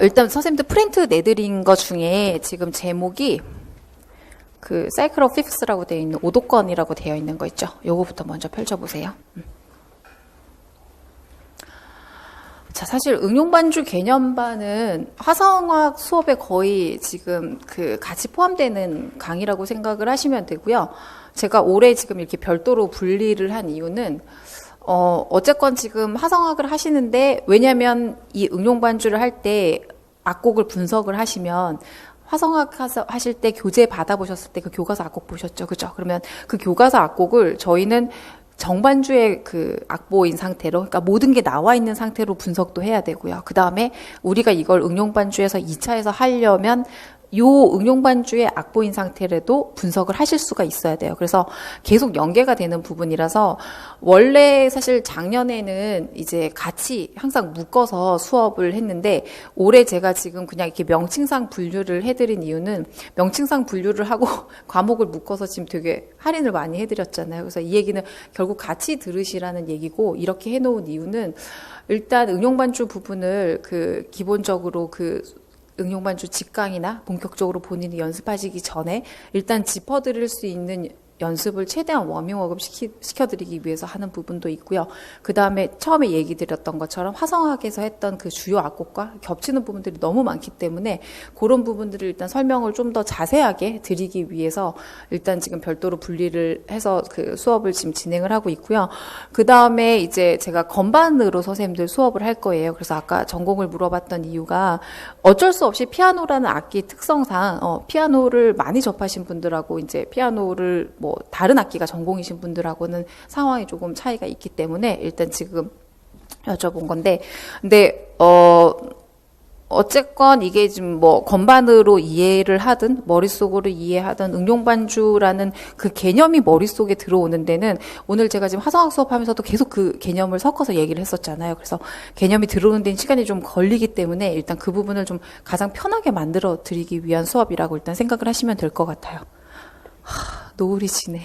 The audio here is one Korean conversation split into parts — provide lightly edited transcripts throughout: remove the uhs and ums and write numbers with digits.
일단 선생님들 프린트 내드린 거 중에 지금 제목이 그 사이클 오브 피프스라고 되어 있는 오도권이라고 되어 있는 거 있죠. 요거부터 먼저 펼쳐보세요. 자, 사실 응용반주 개념반은 화성학 수업에 거의 지금 그 같이 포함되는 강의라고 생각을 하시면 되고요. 제가 올해 지금 이렇게 별도로 분리를 한 이유는 어쨌건 지금 화성학을 하시는데, 왜냐면 이 응용반주를 할 때 악곡을 분석을 하시면 화성학 하실 때 교재 받아보셨을 때 그 교과서 악곡 보셨죠? 그죠? 그러면 그 교과서 악곡을 저희는 정반주의 그 악보인 상태로, 그러니까 모든 게 나와 있는 상태로 분석도 해야 되고요. 그 다음에 우리가 이걸 응용반주에서 2차에서 하려면 요 응용반주의 악보인 상태라도 분석을 하실 수가 있어야 돼요. 그래서 계속 연계가 되는 부분이라서 원래 사실 작년에는 이제 같이 항상 묶어서 수업을 했는데, 올해 제가 지금 그냥 이렇게 명칭상 분류를 해드린 이유는, 명칭상 분류를 하고 과목을 묶어서 지금 되게 할인을 많이 해드렸잖아요. 그래서 이 얘기는 결국 같이 들으시라는 얘기고, 이렇게 해놓은 이유는 일단 응용반주 부분을 그 기본적으로 그 응용반주 직강이나 본격적으로 본인이 연습하시기 전에 일단 짚어드릴 수 있는 연습을 최대한 워밍업을 시켜드리기 위해서 하는 부분도 있고요. 그 다음에 처음에 얘기 드렸던 것처럼 화성학에서 했던 그 주요 악곡과 겹치는 부분들이 너무 많기 때문에 그런 부분들을 일단 설명을 좀 더 자세하게 드리기 위해서 일단 지금 별도로 분리를 해서 그 수업을 지금 진행을 하고 있고요. 그 다음에 이제 제가 건반으로 선생님들 수업을 할 거예요. 그래서 아까 전공을 물어봤던 이유가 어쩔 수 없이 피아노라는 악기 특성상 피아노를 많이 접하신 분들하고 이제 피아노를 뭐 다른 악기가 전공이신 분들하고는 상황이 조금 차이가 있기 때문에 일단 지금 여쭤본 건데, 근데 어쨌건 이게 지금 뭐 건반으로 이해를 하든 머릿속으로 이해하든 응용반주라는 그 개념이 머릿속에 들어오는 데는, 오늘 제가 지금 화성학 수업하면서도 계속 그 개념을 섞어서 얘기를 했었잖아요. 그래서 개념이 들어오는 데는 시간이 좀 걸리기 때문에 일단 그 부분을 좀 가장 편하게 만들어 드리기 위한 수업이라고 일단 생각을 하시면 될 것 같아요. 노을이 지네.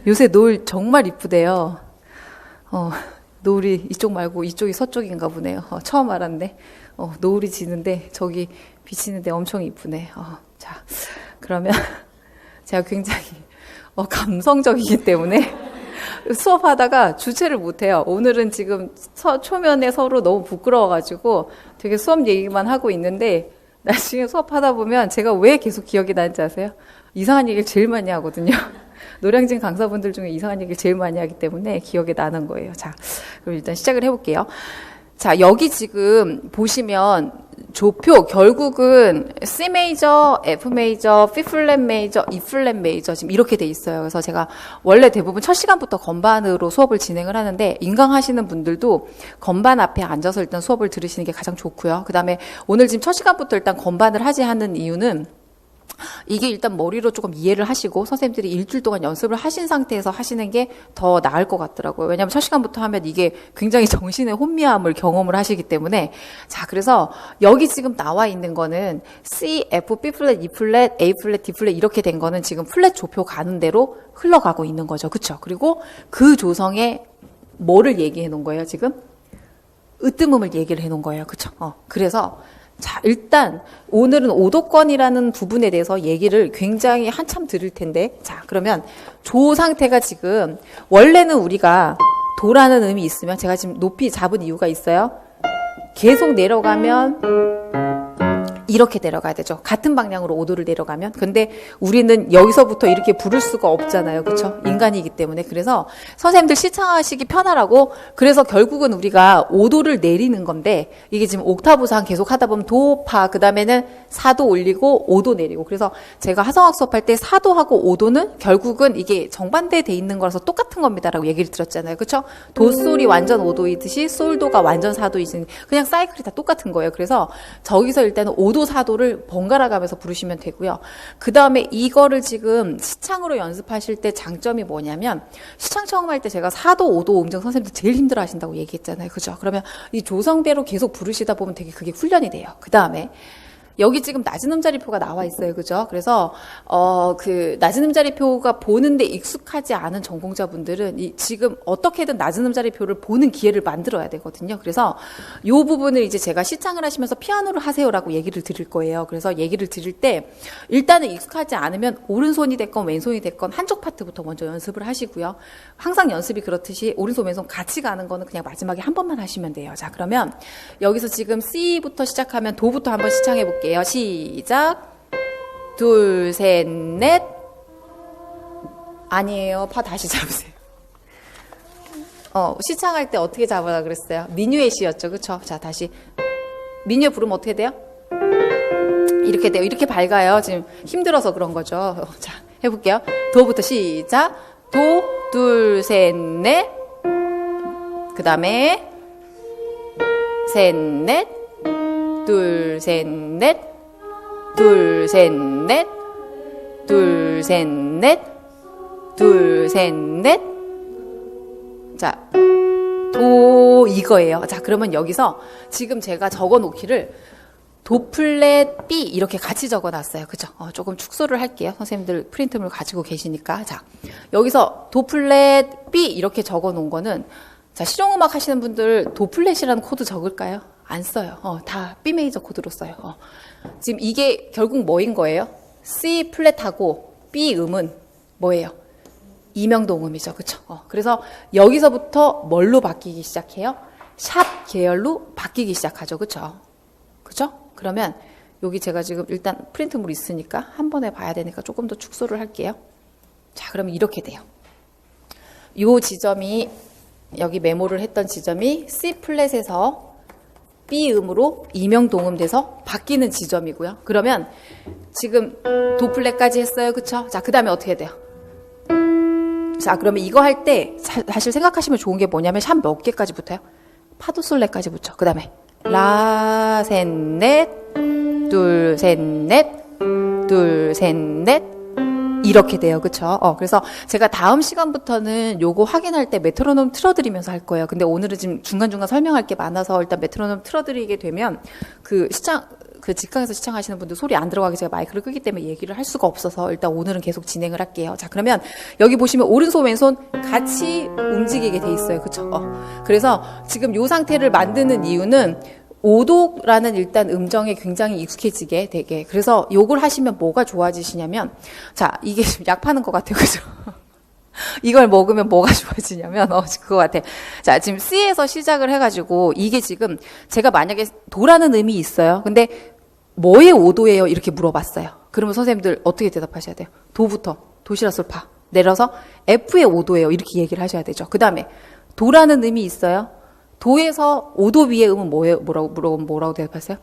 요새 노을 정말 이쁘대요. 노을이 이쪽 말고 이쪽이 서쪽인가 보네요. 처음 알았네. 노을이 지는데 저기 비치는데 엄청 이쁘네. 자, 그러면 제가 굉장히 감성적이기 때문에 수업하다가 주체를 못해요. 오늘은 지금 초면에 서로 너무 부끄러워가지고 되게 수업 얘기만 하고 있는데, 나중에 수업하다 보면 제가 왜 계속 기억이 나는지 아세요? 이상한 얘기를 제일 많이 하거든요. 노량진 강사분들 중에 이상한 얘기를 제일 많이 하기 때문에 기억에 나는 거예요. 자, 그럼 일단 시작을 해볼게요. 자, 여기 지금 보시면 조표 결국은 C 메이저, F 메이저, B 플랫 메이저, E 플랫 메이저 지금 이렇게 돼 있어요. 그래서 제가 원래 대부분 첫 시간부터 건반으로 수업을 진행을 하는데, 인강하시는 분들도 건반 앞에 앉아서 일단 수업을 들으시는 게 가장 좋고요. 그 다음에 오늘 지금 첫 시간부터 일단 건반을 하지 하는 이유는, 이게 일단 머리로 조금 이해를 하시고 선생님들이 일주일 동안 연습을 하신 상태에서 하시는 게 더 나을 것 같더라고요. 왜냐하면 첫 시간부터 하면 이게 굉장히 정신의 혼미함을 경험을 하시기 때문에. 자, 그래서 여기 지금 나와 있는 거는 C, F, B 플랫, E 플랫, A 플랫, D 플랫 이렇게 된 거는 지금 플랫 조표 가는 대로 흘러가고 있는 거죠. 그렇죠? 그리고 그 조성에 뭐를 얘기해 놓은 거예요, 지금? 으뜸음을 얘기를 해 놓은 거예요. 그렇죠? 그래서 자, 일단 오늘은 오도권이라는 부분에 대해서 얘기를 굉장히 한참 들을 텐데, 자, 그러면 조 상태가 지금 원래는 우리가 도라는 음이 있으면, 제가 지금 높이 잡은 이유가 있어요. 계속 내려가면 이렇게 내려가야 되죠. 같은 방향으로 5도를 내려가면. 근데 우리는 여기서부터 이렇게 부를 수가 없잖아요. 그렇죠? 인간이기 때문에. 그래서 선생님들 시청하시기 편하라고, 그래서 결국은 우리가 5도를 내리는 건데, 이게 지금 옥타브상 계속 하다 보면 도, 파, 그 다음에는 4도 올리고 5도 내리고. 그래서 제가 화성학 수업할 때 4도하고 5도는 결국은 이게 정반대돼 있는 거라서 똑같은 겁니다라고 얘기를 드렸잖아요. 그렇죠? 도솔이 완전 5도이듯이 솔도가 완전 4도이듯이 그냥 사이클이 다 똑같은 거예요. 그래서 저기서 일단은 5도 4도를 번갈아 가면서 부르시면 되고요. 그 다음에 이거를 지금 시창으로 연습하실 때 장점이 뭐냐면, 시창 처음 할 때 제가 4도, 5도 음정 선생님들 제일 힘들어 하신다고 얘기했잖아요. 그죠? 그러면 이 조성대로 계속 부르시다 보면 되게 그게 훈련이 돼요. 그 다음에 여기 지금 낮은 음자리표가 나와 있어요. 그죠? 그래서, 그, 낮은 음자리표가 보는데 익숙하지 않은 전공자분들은 지금 어떻게든 낮은 음자리표를 보는 기회를 만들어야 되거든요. 그래서 요 부분을 이제 제가 시창을 하시면서 피아노를 하세요라고 얘기를 드릴 거예요. 그래서 얘기를 드릴 때 일단은 익숙하지 않으면 오른손이 됐건 왼손이 됐건 한쪽 파트부터 먼저 연습을 하시고요. 항상 연습이 그렇듯이 오른손 왼손 같이 가는 거는 그냥 마지막에 한 번만 하시면 돼요. 자, 그러면 여기서 지금 C부터 시작하면 도부터 한번 시창해 볼게요. 시작. 둘, 셋, 넷. 아니에요. 파 다시 잡으세요. 시창할 때 어떻게 잡으라 그랬어요? 미뉴엣이었죠. 그쵸? 자, 다시. 미뉴엣 부르면 어떻게 돼요? 이렇게 돼요. 이렇게 밝아요. 지금 힘들어서 그런 거죠. 자, 해볼게요. 도부터 시작. 도, 둘, 셋, 넷. 그 다음에 셋, 넷. 둘, 셋, 넷. 둘, 셋, 넷. 둘, 셋, 넷. 둘, 셋, 넷. 자, 도 이거예요. 자, 그러면 여기서 지금 제가 적어 놓기를 도 플랫 B 이렇게 같이 적어놨어요. 그죠? 조금 축소를 할게요. 선생님들 프린트물 가지고 계시니까. 자, 여기서 도 플랫 B 이렇게 적어 놓은 거는 자, 실용음악 하시는 분들 도 플랫이라는 코드 적을까요? 안 써요. 다 B 메이저 코드로 써요. 지금 이게 결국 뭐인 거예요? C 플랫하고 B 음은 뭐예요? 이명동음이죠. 그쵸? 그래서 여기서부터 뭘로 바뀌기 시작해요? 샵 계열로 바뀌기 시작하죠. 그쵸? 그죠? 그러면 여기 제가 지금 일단 프린트물 있으니까 한 번에 봐야 되니까 조금 더 축소를 할게요. 자, 그러면 이렇게 돼요. 요 지점이 여기 메모를 했던 지점이 C 플랫에서 B 음으로 이명동음 돼서 바뀌는 지점이고요. 그러면 지금 도 플랫까지 했어요. 그쵸? 자, 그 다음에 어떻게 돼요? 자, 그러면 이거 할 때 사실 생각하시면 좋은 게 뭐냐면 샵 몇 개까지 붙어요? 파도솔레까지 붙죠. 그 다음에 라, 셋, 넷, 둘, 셋, 넷, 둘, 셋, 넷 이렇게 돼요. 그쵸? 그래서 제가 다음 시간부터는 요거 확인할 때 메트로놈 틀어드리면서 할 거예요. 근데 오늘은 지금 중간중간 설명할 게 많아서 일단 메트로놈 틀어드리게 되면 그 직강에서 시청하시는 분들 소리 안 들어가게 제가 마이크를 끄기 때문에 얘기를 할 수가 없어서 일단 오늘은 계속 진행을 할게요. 자, 그러면 여기 보시면 오른손 왼손 같이 움직이게 돼 있어요. 그쵸? 그래서 지금 요 상태를 만드는 이유는 오도라는 일단 음정에 굉장히 익숙해지게 되게. 그래서 요걸 하시면 뭐가 좋아지시냐면, 자, 이게 지금 약 파는 것 같아요. 그죠? 이걸 먹으면 뭐가 좋아지냐면, 그거 같아. 자, 지금 C에서 시작을 해가지고, 이게 지금 제가 만약에 도라는 의미 있어요. 근데 뭐의 오도예요? 이렇게 물어봤어요. 그러면 선생님들 어떻게 대답하셔야 돼요? 도부터, 도시라솔파. 내려서 F의 오도예요. 이렇게 얘기를 하셔야 되죠. 그 다음에 도라는 의미 있어요. 도에서 5도 위의 음은 뭐라고 물어보면 뭐라고 대답하세요?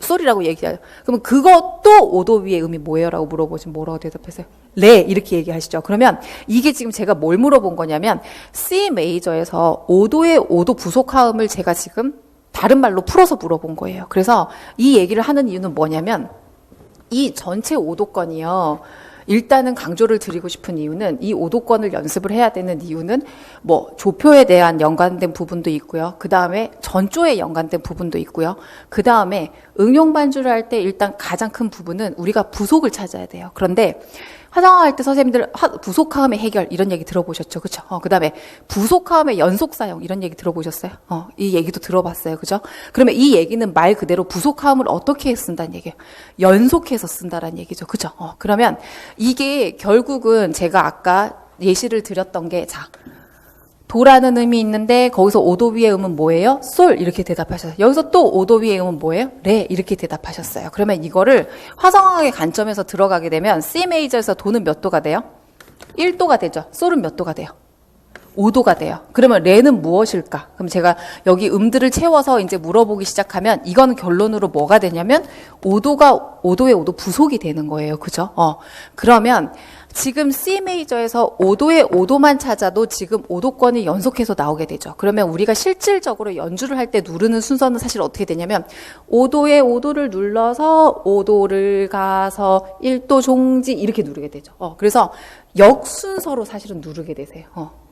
솔이라고 얘기하죠. 그러면 그것도 5도 위의 음이 뭐예요? 라고 물어보시면 뭐라고 대답하세요? 레 이렇게 얘기하시죠. 그러면 이게 지금 제가 뭘 물어본 거냐면 C 메이저에서 5도의 5도 부속화음을 제가 지금 다른 말로 풀어서 물어본 거예요. 그래서 이 얘기를 하는 이유는 뭐냐면 이 전체 5도권이요. 일단은 강조를 드리고 싶은 이유는 이 5도권을 연습을 해야 되는 이유는 뭐 조표에 대한 연관된 부분도 있고요. 그 다음에 전조에 연관된 부분도 있고요. 그 다음에 응용 반주를 할 때 일단 가장 큰 부분은 우리가 부속을 찾아야 돼요. 그런데 화성어할 때 선생님들 부속화음의 해결 이런 얘기 들어보셨죠? 그쵸? 그 다음에 부속화음의 연속 사용 이런 얘기 들어보셨어요? 이 얘기도 들어봤어요. 그죠? 그러면 이 얘기는 말 그대로 부속화음을 어떻게 쓴다는 얘기예요? 연속해서 쓴다는 얘기죠. 그죠? 그러면 이게 결국은 제가 아까 예시를 드렸던 게 자, 도라는 음이 있는데 거기서 5도 위의 음은 뭐예요? 솔 이렇게 대답하셨어요. 여기서 또 5도 위의 음은 뭐예요? 레 이렇게 대답하셨어요. 그러면 이거를 화성학의 관점에서 들어가게 되면 C 메이저에서 도는 몇 도가 돼요? 1도가 되죠. 솔은 몇 도가 돼요? 5도가 돼요. 그러면 레는 무엇일까? 그럼 제가 여기 음들을 채워서 이제 물어보기 시작하면 이건 결론으로 뭐가 되냐면 5도가 5도의 5도 부속이 되는 거예요. 그죠? 그러면 지금 C 메이저에서 5도의 5도만 찾아도 지금 5도권이 연속해서 나오게 되죠. 그러면 우리가 실질적으로 연주를 할 때 누르는 순서는 사실 어떻게 되냐면 5도의 5도를 눌러서 5도를 가서 1도 종지 이렇게 누르게 되죠. 그래서 역순서로 사실은 누르게 되세요.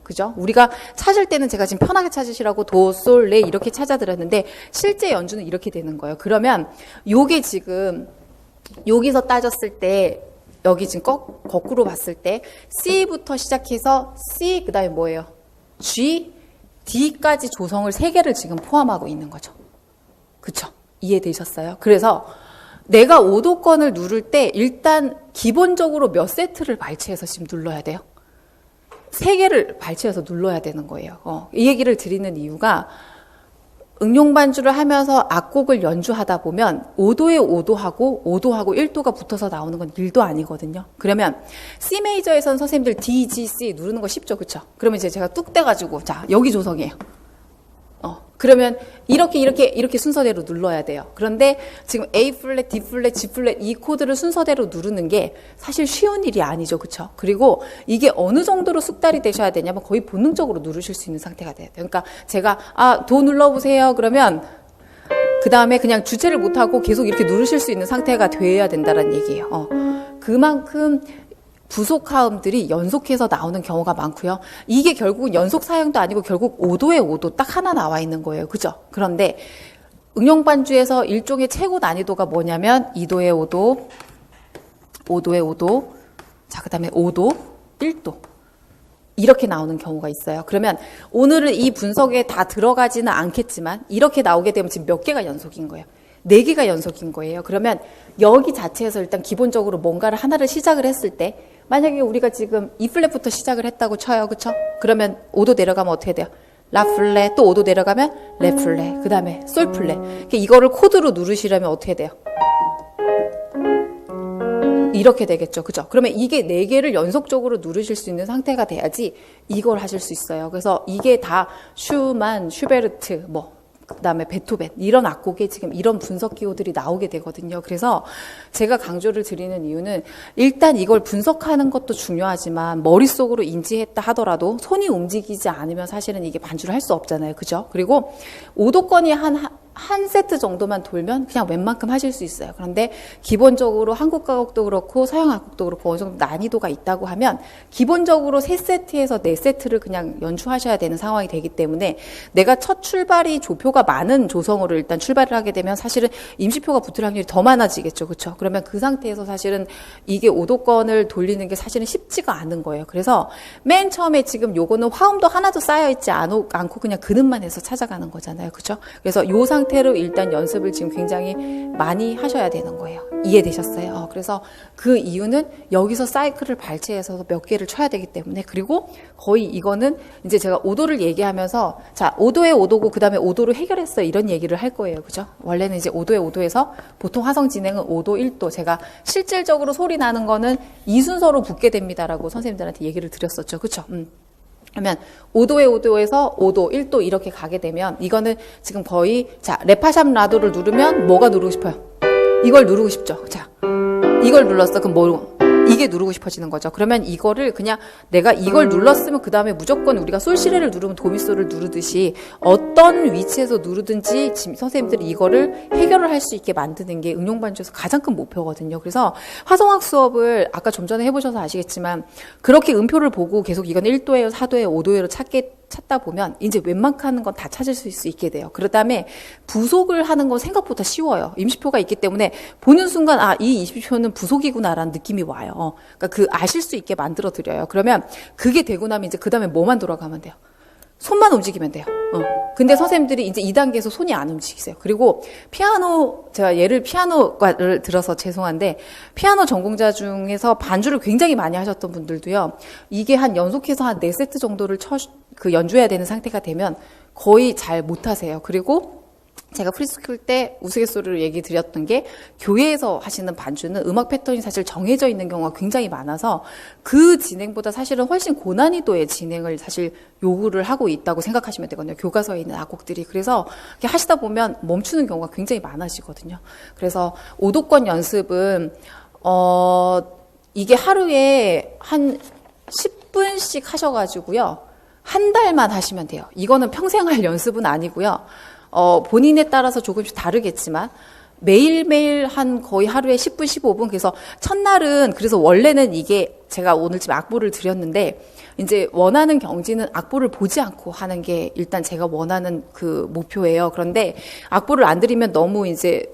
그죠? 우리가 찾을 때는 제가 지금 편하게 찾으시라고 도, 솔, 레 이렇게 찾아드렸는데 실제 연주는 이렇게 되는 거예요. 그러면 요게 지금 여기서 따졌을 때 여기 지금 거꾸로 봤을 때 C부터 시작해서 C 그다음에 뭐예요? G, D까지 조성을 3개를 지금 포함하고 있는 거죠. 그쵸? 이해되셨어요? 그래서 내가 오도권을 누를 때 일단 기본적으로 몇 세트를 발치해서 지금 눌러야 돼요? 3개를 발치해서 눌러야 되는 거예요. 이 얘기를 드리는 이유가 응용 반주를 하면서 악곡을 연주하다 보면 5도에 5도하고 5도하고 1도가 붙어서 나오는 건 1도 아니거든요. 그러면 C 메이저에선 선생님들 D, G, C 누르는 거 쉽죠, 그쵸? 그러면 이제 제가 뚝 떼가지고 자 여기 조성이에요. 그러면 이렇게 순서대로 눌러야 돼요. 그런데 지금 A 플랫, D 플랫, G 플랫 이 코드를 순서대로 누르는 게 사실 쉬운 일이 아니죠. 그렇죠? 그리고 이게 어느 정도로 숙달이 되셔야 되냐면 거의 본능적으로 누르실 수 있는 상태가 돼야 돼요. 그러니까 제가 도 눌러보세요. 그러면 그 다음에 그냥 주체를 못하고 계속 이렇게 누르실 수 있는 상태가 돼야 된다는 얘기예요. 그만큼 부속화음들이 연속해서 나오는 경우가 많고요. 이게 결국은 연속 사형도 아니고 결국 5도에 5도 딱 하나 나와 있는 거예요. 그죠? 그런데 응용반주에서 일종의 최고 난이도가 뭐냐면 2도에 5도, 5도에 5도, 자, 그 다음에 5도, 1도. 이렇게 나오는 경우가 있어요. 그러면 오늘은 이 분석에 다 들어가지는 않겠지만 이렇게 나오게 되면 지금 몇 개가 연속인 거예요? 4개가 연속인 거예요. 그러면 여기 자체에서 일단 기본적으로 뭔가를 하나를 시작을 했을 때 만약에 우리가 지금 E 플랫부터 시작을 했다고 쳐요. 그쵸? 그러면 5도 내려가면 어떻게 돼요? 라 플랫, 또 5도 내려가면 레 플랫, 그 다음에 솔 플랫. 이거를 코드로 누르시려면 어떻게 돼요? 이렇게 되겠죠. 그죠? 그러면 이게 4개를 연속적으로 누르실 수 있는 상태가 돼야지 이걸 하실 수 있어요. 그래서 이게 다 슈만, 슈베르트, 그 다음에 베토벤 이런 악곡에 지금 이런 분석 기호들이 나오게 되거든요. 그래서 제가 강조를 드리는 이유는 일단 이걸 분석하는 것도 중요하지만 머릿속으로 인지했다 하더라도 손이 움직이지 않으면 사실은 이게 반주를 할 수 없잖아요. 그죠? 그리고 오도권이 한 세트 정도만 돌면 그냥 웬만큼 하실 수 있어요. 그런데 기본적으로 한국 가곡도 그렇고 서양 악곡도 그렇고 어느 정도 난이도가 있다고 하면 기본적으로 3세트에서 4세트를 그냥 연주하셔야 되는 상황이 되기 때문에 내가 첫 출발이 조표가 많은 조성으로 일단 출발을 하게 되면 사실은 임시표가 붙을 확률이 더 많아지겠죠. 그렇죠? 그러면 그 상태에서 사실은 이게 오도권을 돌리는 게 사실은 쉽지가 않은 거예요. 그래서 맨 처음에 지금 요거는 화음도 하나도 쌓여있지 않고 그냥 그는만 해서 찾아가는 거잖아요. 그렇죠? 그래서 요 상태로 일단 연습을 지금 굉장히 많이 하셔야 되는 거예요. 이해되셨어요? 그래서 그 이유는 여기서 사이클을 발췌해서 몇 개를 쳐야 되기 때문에 그리고 거의 이거는 이제 제가 5도를 얘기하면서 자 5도에 5도고 그 다음에 5도로 해결했어요. 이런 얘기를 할 거예요. 그죠? 원래는 이제 5도에 5도에서 보통 화성 진행은 5도, 1도 제가 실질적으로 소리 나는 거는 이 순서로 붙게 됩니다라고 선생님들한테 얘기를 드렸었죠. 그렇죠? 그러면 5도에 5도에서 5도, 1도 이렇게 가게 되면 이거는 지금 거의 자 레파샵 라도를 누르면 뭐가 누르고 싶어요? 이걸 누르고 싶죠. 자 이걸 눌렀어. 그럼 뭐 이게 누르고 싶어지는 거죠. 그러면 이거를 그냥 내가 이걸 눌렀으면 그 다음에 무조건 우리가 솔시레를 누르면 도미솔을 누르듯이 어떤 위치에서 누르든지 선생님들이 이거를 해결을 할 수 있게 만드는 게 응용반주에서 가장 큰 목표거든요. 그래서 화성학 수업을 아까 좀 전에 해보셔서 아시겠지만 그렇게 음표를 보고 계속 이건 1도예요, 4도예요, 5도예요 찾다 보면 이제 웬만큼 건 다 찾을 수 있게 돼요. 그 다음에 부속을 하는 건 생각보다 쉬워요. 임시표가 있기 때문에 보는 순간 이 임시표는 부속이구나라는 느낌이 와요. 그러니까 그 아실 수 있게 만들어 드려요. 그러면 그게 되고 나면 이제 그 다음에 뭐만 돌아가면 돼요? 손만 움직이면 돼요. 근데 선생님들이 이제 2단계에서 손이 안 움직이세요. 그리고 피아노, 제가 예를 피아노를 들어서 죄송한데, 피아노 전공자 중에서 반주를 굉장히 많이 하셨던 분들도요, 이게 한 연속해서 한 4세트 정도를 연주해야 되는 상태가 되면 거의 잘 못하세요. 그리고 제가 프리스쿨 때 우스갯소리로 얘기 드렸던 게 교회에서 하시는 반주는 음악 패턴이 사실 정해져 있는 경우가 굉장히 많아서 그 진행보다 사실은 훨씬 고난이도의 진행을 사실 요구를 하고 있다고 생각하시면 되거든요. 교과서에 있는 악곡들이. 그래서 이렇게 하시다 보면 멈추는 경우가 굉장히 많아지거든요. 그래서 오도권 연습은 이게 하루에 한 10분씩 하셔가지고요. 한 달만 하시면 돼요. 이거는 평생 할 연습은 아니고요. 본인에 따라서 조금씩 다르겠지만 매일매일 한 거의 하루에 10분, 15분. 그래서 첫날은 그래서 원래는 이게 제가 오늘 지금 악보를 드렸는데 이제 원하는 경지는 악보를 보지 않고 하는 게 일단 제가 원하는 그 목표예요. 그런데 악보를 안 드리면 너무 이제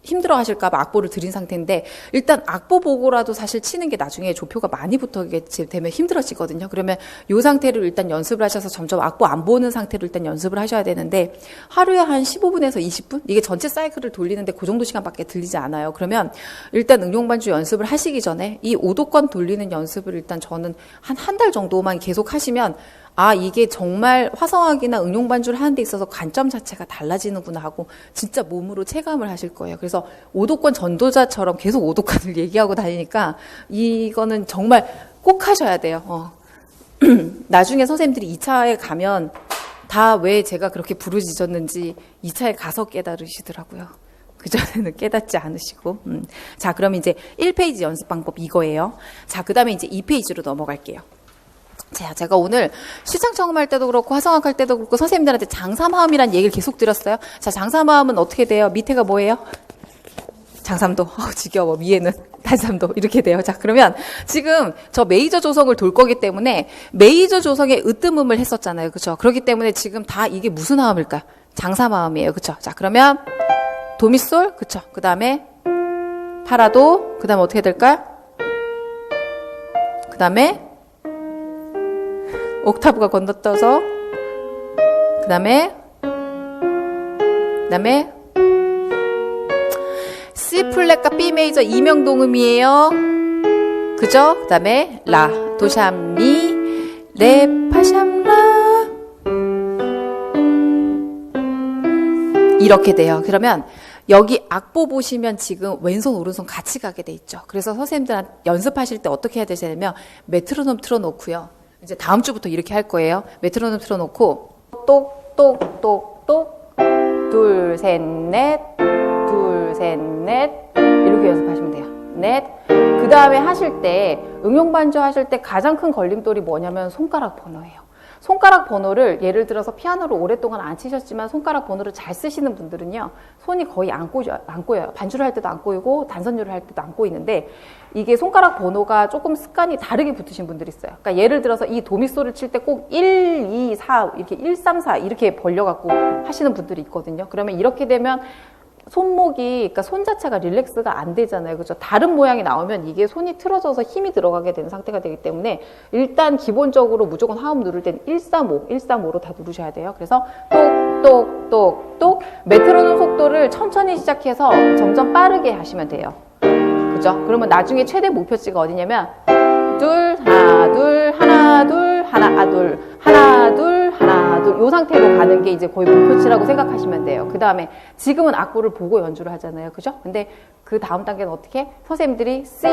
힘들어 하실까봐 악보를 드린 상태인데, 일단 악보 보고라도 사실 치는 게 나중에 조표가 많이 붙게 되면 힘들어지거든요. 그러면 이 상태로 일단 연습을 하셔서 점점 악보 안 보는 상태로 일단 연습을 하셔야 되는데, 하루에 한 15분에서 20분? 이게 전체 사이클을 돌리는데 그 정도 시간밖에 들리지 않아요. 그러면 일단 응용반주 연습을 하시기 전에 이 오도권 돌리는 연습을 일단 저는 한 달 정도만 계속 하시면, 아, 이게 정말 화성학이나 응용반주를 하는 데 있어서 관점 자체가 달라지는구나 하고 진짜 몸으로 체감을 하실 거예요. 그래서 오도권 전도자처럼 계속 오도권을 얘기하고 다니니까 이거는 정말 꼭 하셔야 돼요. 나중에 선생님들이 2차에 가면 다 왜 제가 그렇게 부르짖었는지 2차에 가서 깨달으시더라고요. 그전에는 깨닫지 않으시고. 자, 그럼 이제 1페이지 연습 방법 이거예요. 자, 그 다음에 이제 2페이지로 넘어갈게요. 자, 제가 오늘 시장 청음할 때도 그렇고 화성학 할 때도 그렇고 선생님들한테 장사마음이란 얘기를 계속 드렸어요. 자, 장사마음은 어떻게 돼요? 밑에가 뭐예요? 장삼도. 지겨워. 위에는 단삼도. 이렇게 돼요. 자, 그러면 지금 저 메이저 조성을 돌 거기 때문에 메이저 조성에 으뜸음을 했었잖아요. 그렇죠? 그렇기 때문에 지금 다 이게 무슨 마음일까요? 장사마음이에요. 그렇죠? 자, 그러면 도미솔. 그렇죠? 그 다음에 파라도. 그 다음에 어떻게 될까요? 그 다음에 옥타브가 건너떠서 그 다음에 C 플랫과 B 메이저 이명동음이에요. 그죠? 그 다음에 라, 도샴미, 레, 파샴라 이렇게 돼요. 그러면 여기 악보 보시면 지금 왼손 오른손 같이 가게 돼 있죠. 그래서 선생님들 연습하실 때 어떻게 해야 되냐면 메트로놈 틀어놓고요. 이제 다음 주부터 이렇게 할 거예요. 메트로놈 틀어놓고 똑똑똑똑 둘, 셋, 넷 둘, 셋, 넷 이렇게 연습하시면 돼요. 넷. 그 다음에 하실 때 응용반주 하실 때 가장 큰 걸림돌이 뭐냐면 손가락 번호예요. 손가락 번호를 예를 들어서 피아노를 오랫동안 안 치셨지만 손가락 번호를 잘 쓰시는 분들은요. 손이 거의 안 꼬여요. 반주를 할 때도 안 꼬이고 단선율을 할 때도 안 꼬이는데 이게 손가락 번호가 조금 습관이 다르게 붙으신 분들이 있어요. 그러니까 예를 들어서 이 도미솔을 칠 때 꼭 1, 2, 4 이렇게 1, 3, 4 이렇게 벌려갖고 하시는 분들이 있거든요. 그러면 이렇게 되면 손목이, 그러니까 손 자체가 릴렉스가 안 되잖아요. 그죠? 다른 모양이 나오면 이게 손이 틀어져서 힘이 들어가게 되는 상태가 되기 때문에 일단 기본적으로 무조건 화음 누를 때는 135, 135로 다 누르셔야 돼요. 그래서 똑똑똑똑 메트로놈 속도를 천천히 시작해서 점점 빠르게 하시면 돼요. 그죠? 그러면 나중에 최대 목표치가 어디냐면 둘, 하나, 둘, 하나, 둘, 하나, 둘, 하나, 둘, 하나, 둘. 이 상태로 가는 게 이제 거의 목표치라고 생각하시면 돼요. 그 다음에 지금은 악보를 보고 연주를 하잖아요. 그죠? 근데 그 다음 단계는 어떻게? 선생님들이 C,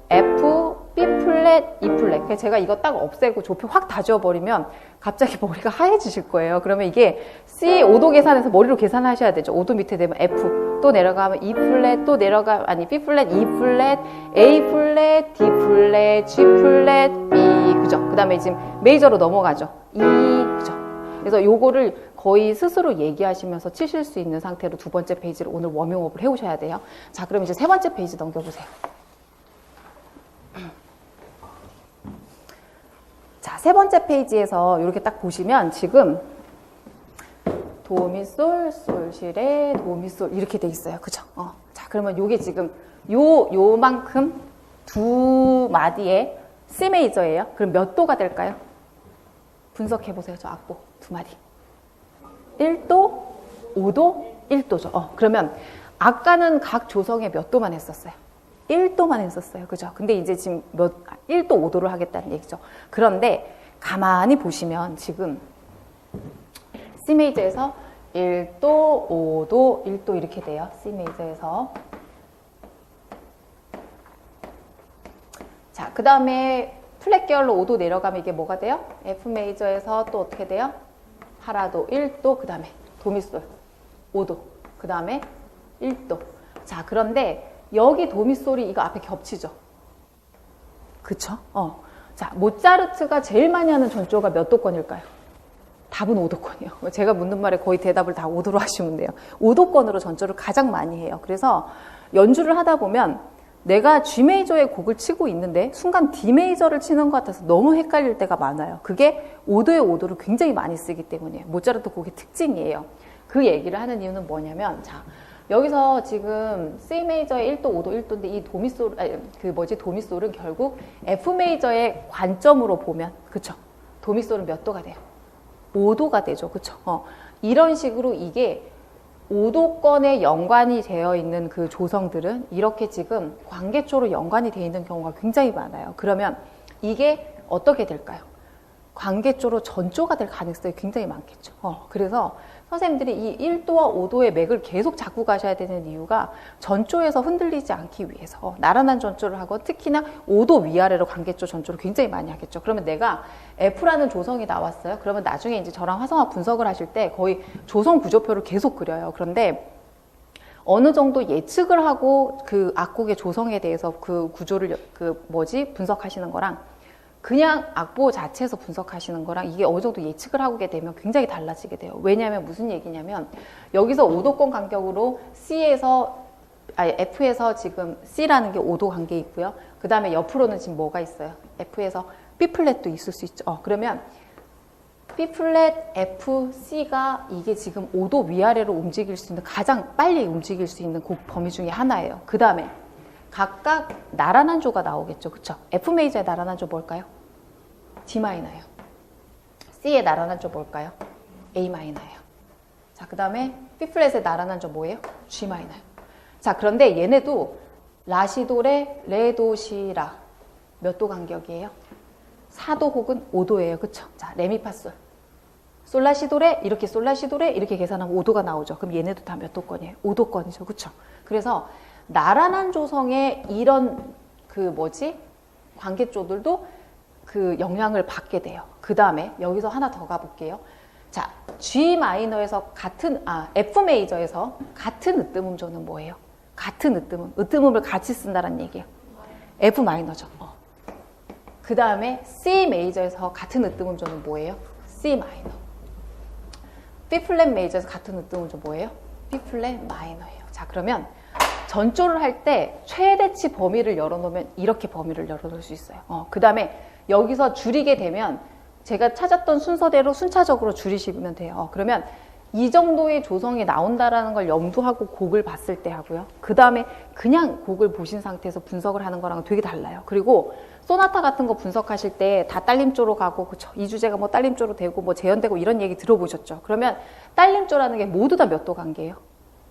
F, B 플랫, E 플랫. 그래서 제가 이거 딱 없애고 조표 확 다 지워버리면 갑자기 머리가 하얘지실 거예요. 그러면 이게 C 5도 계산해서 머리로 계산하셔야 되죠. 5도 밑에 되면 F, 또 내려가면 E 플랫, 또 내려가면 아니 B 플랫, E 플랫, A 플랫, D 플랫, G 플랫, B. 그죠? 그 다음에 지금 메이저로 넘어가죠. E. 그죠? 그래서 요거를 거의 스스로 얘기하시면서 치실 수 있는 상태로 두 번째 페이지를 오늘 워밍업을 해오셔야 돼요. 자, 그럼 이제 세 번째 페이지 넘겨보세요. 자, 세 번째 페이지에서 이렇게 딱 보시면 지금 도미솔, 솔시레, 도미솔 이렇게 돼 있어요. 그죠? 자, 그러면 요게 지금 요만큼 두 마디에 C 메이저예요. 그럼 몇 도가 될까요? 분석해 보세요. 저 악보 두 마디. 1도, 5도, 1도죠. 그러면 아까는 각 조성에 몇 도만 했었어요? 1도만 했었어요. 그죠? 근데 이제 지금 1도, 5도를 하겠다는 얘기죠. 그런데 가만히 보시면 지금 C 메이저에서 1도, 5도, 1도 이렇게 돼요. C 메이저에서. 자, 그 다음에 플랫 계열로 5도 내려가면 이게 뭐가 돼요? F 메이저에서 또 어떻게 돼요? 파라도 1도, 그 다음에 도미솔 5도, 그 다음에 1도. 자, 그런데 여기 도미솔이 이거 앞에 겹치죠? 그쵸? 자, 모차르트가 제일 많이 하는 전조가 몇 도권일까요? 답은 5도권이에요. 제가 묻는 말에 거의 대답을 다 5도로 하시면 돼요. 5도권으로 전조를 가장 많이 해요. 그래서 연주를 하다 보면 내가 G 메이저의 곡을 치고 있는데 순간 D 메이저를 치는 것 같아서 너무 헷갈릴 때가 많아요. 그게 5도의 5도를 굉장히 많이 쓰기 때문이에요. 모차르트 곡의 특징이에요. 그 얘기를 하는 이유는 뭐냐면, 자, 여기서 지금 C 메이저의 1도, 5도, 1도인데 이 도미솔, 도미솔은 결국 F 메이저의 관점으로 보면, 그쵸? 도미솔은 몇 도가 돼요? 5도가 되죠. 그쵸? 이런 식으로 이게 5도권에 연관이 되어 있는 그 조성들은 이렇게 지금 관계초로 연관이 되어 있는 경우가 굉장히 많아요. 그러면 이게 어떻게 될까요? 관계초로 전조가 될 가능성이 굉장히 많겠죠. 그래서 선생님들이 이 1도와 5도의 맥을 계속 잡고 가셔야 되는 이유가 전조에서 흔들리지 않기 위해서 나란한 전조를 하고 특히나 5도 위아래로 관계초 전조를 굉장히 많이 하겠죠. 그러면 내가 F라는 조성이 나왔어요. 그러면 나중에 이제 저랑 화성학 분석을 하실 때 거의 조성 구조표를 계속 그려요. 그런데 어느 정도 예측을 하고 그 악곡의 조성에 대해서 그 구조를 분석하시는 거랑 그냥 악보 자체에서 분석하시는 거랑 이게 어느 정도 예측을 하게 되면 굉장히 달라지게 돼요. 왜냐하면 무슨 얘기냐면 여기서 5도권 간격으로 F에서 지금 C라는 게 5도 관계 있고요. 그 다음에 옆으로는 지금 뭐가 있어요? F에서 B 플랫도 있을 수 있죠. 그러면 B 플랫, F, C가 이게 지금 5도 위아래로 움직일 수 있는 가장 빨리 움직일 수 있는 곡 범위 중에 하나예요. 그 다음에 각각 나란한 조가 나오겠죠. 그쵸? F 메이저의 나란한 조 뭘까요? D 마이너예요. C의 나란한 조 뭘까요? A 마이너예요. 자, 그 다음에 B 플랫의 나란한 조 뭐예요? G 마이너예요. 자, 그런데 얘네도 라시도레, 레도시라 몇 도 간격이에요? 4도 혹은 5도예요. 그쵸? 자, 레미파솔. 솔라시도레, 이렇게 솔라시도레, 이렇게 계산하면 5도가 나오죠. 그럼 얘네도 다 몇 도권이에요? 5도권이죠. 그쵸? 그래서 나란한 조성의 이런 관계조들도 그 영향을 받게 돼요. 그 다음에 여기서 하나 더 가볼게요. 자, G 마이너에서 F 메이저에서 같은 으뜸음조는 뭐예요? 같은 으뜸음을 같이 쓴다는 얘기예요. F 마이너죠. 그 다음에 C 메이저에서 같은 으뜸음조는 뭐예요? C 마이너. B 플랫 메이저에서 같은 으뜸음조 뭐예요? B 플랫 마이너예요. 자, 그러면 전조를 할 때 최대치 범위를 열어놓으면 이렇게 범위를 열어놓을 수 있어요. 그 다음에 여기서 줄이게 되면 제가 찾았던 순서대로 순차적으로 줄이시면 돼요. 그러면 이 정도의 조성이 나온다라는 걸 염두하고 곡을 봤을 때 하고요. 그 다음에 그냥 곡을 보신 상태에서 분석을 하는 거랑은 되게 달라요. 그리고 소나타 같은 거 분석하실 때 다 딸림조로 가고, 그쵸? 이 주제가 뭐 딸림조로 되고 뭐 재현되고 이런 얘기 들어보셨죠? 그러면 딸림조라는 게 모두 다 몇 도 관계예요?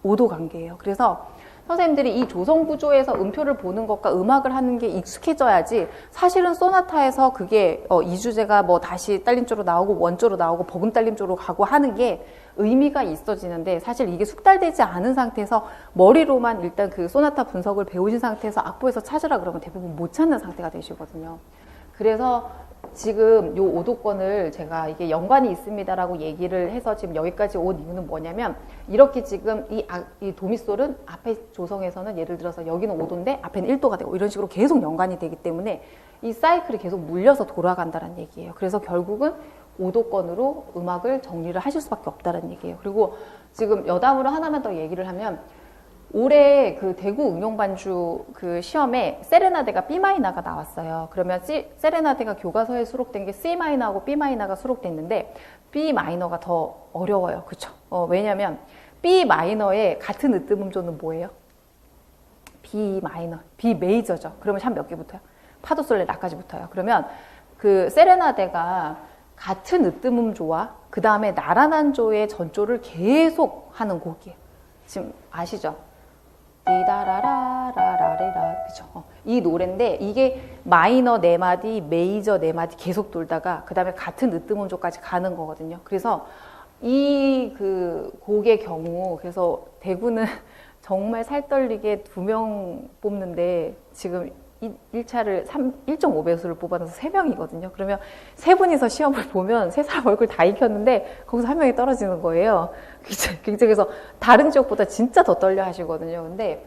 5도 관계예요. 그래서 선생님들이 이 조성 구조에서 음표를 보는 것과 음악을 하는 게 익숙해져야지 사실은 소나타에서 그게 이 주제가 뭐 다시 딸림조로 나오고 원조로 나오고 버금 딸림조로 가고 하는 게 의미가 있어지는데 사실 이게 숙달되지 않은 상태에서 머리로만 일단 그 소나타 분석을 배우신 상태에서 악보에서 찾으라 그러면 대부분 못 찾는 상태가 되시거든요. 그래서 지금 요 5도권을 제가 이게 연관이 있습니다라고 얘기를 해서 지금 여기까지 온 이유는 뭐냐면 이렇게 지금 이 도미솔은 앞에 조성에서는 예를 들어서 여기는 5도인데 앞에는 1도가 되고 이런 식으로 계속 연관이 되기 때문에 이 사이클이 계속 물려서 돌아간다는 얘기예요. 그래서 결국은 5도권으로 음악을 정리를 하실 수밖에 없다는 얘기예요. 그리고 지금 여담으로 하나만 더 얘기를 하면 올해 그 대구 응용반주 그 시험에 세레나데가 B 마이너가 나왔어요. 그러면 세레나데가 교과서에 수록된 게 C 마이너하고 B 마이너가 수록됐는데 B 마이너가 더 어려워요. 그쵸? 왜냐면 B 마이너의 같은 으뜸음조는 뭐예요? B 마이너, B 메이저죠. 그러면 샵 몇 개 붙어요? 파도 솔레 라까지 붙어요. 그러면 그 세레나데가 같은 으뜸음조와 그 다음에 나란한 조의 전조를 계속 하는 곡이에요. 지금 아시죠? 디다라라라라리라, 그죠? 이 노래인데 이게 마이너 4마디, 메이저 4마디 계속 돌다가 그 다음에 같은 으뜸음조까지 가는 거거든요. 그래서 이 그 곡의 경우 그래서 대구는 정말 살떨리게 2명 뽑는데 지금 1차를 1.5배수를 뽑아서 3명이거든요. 그러면 3분이서 시험을 보면 3사람 얼굴 다 익혔는데 거기서 1명이 떨어지는 거예요. 굉장히 그래서 다른 지역보다 진짜 더 떨려 하시거든요. 근데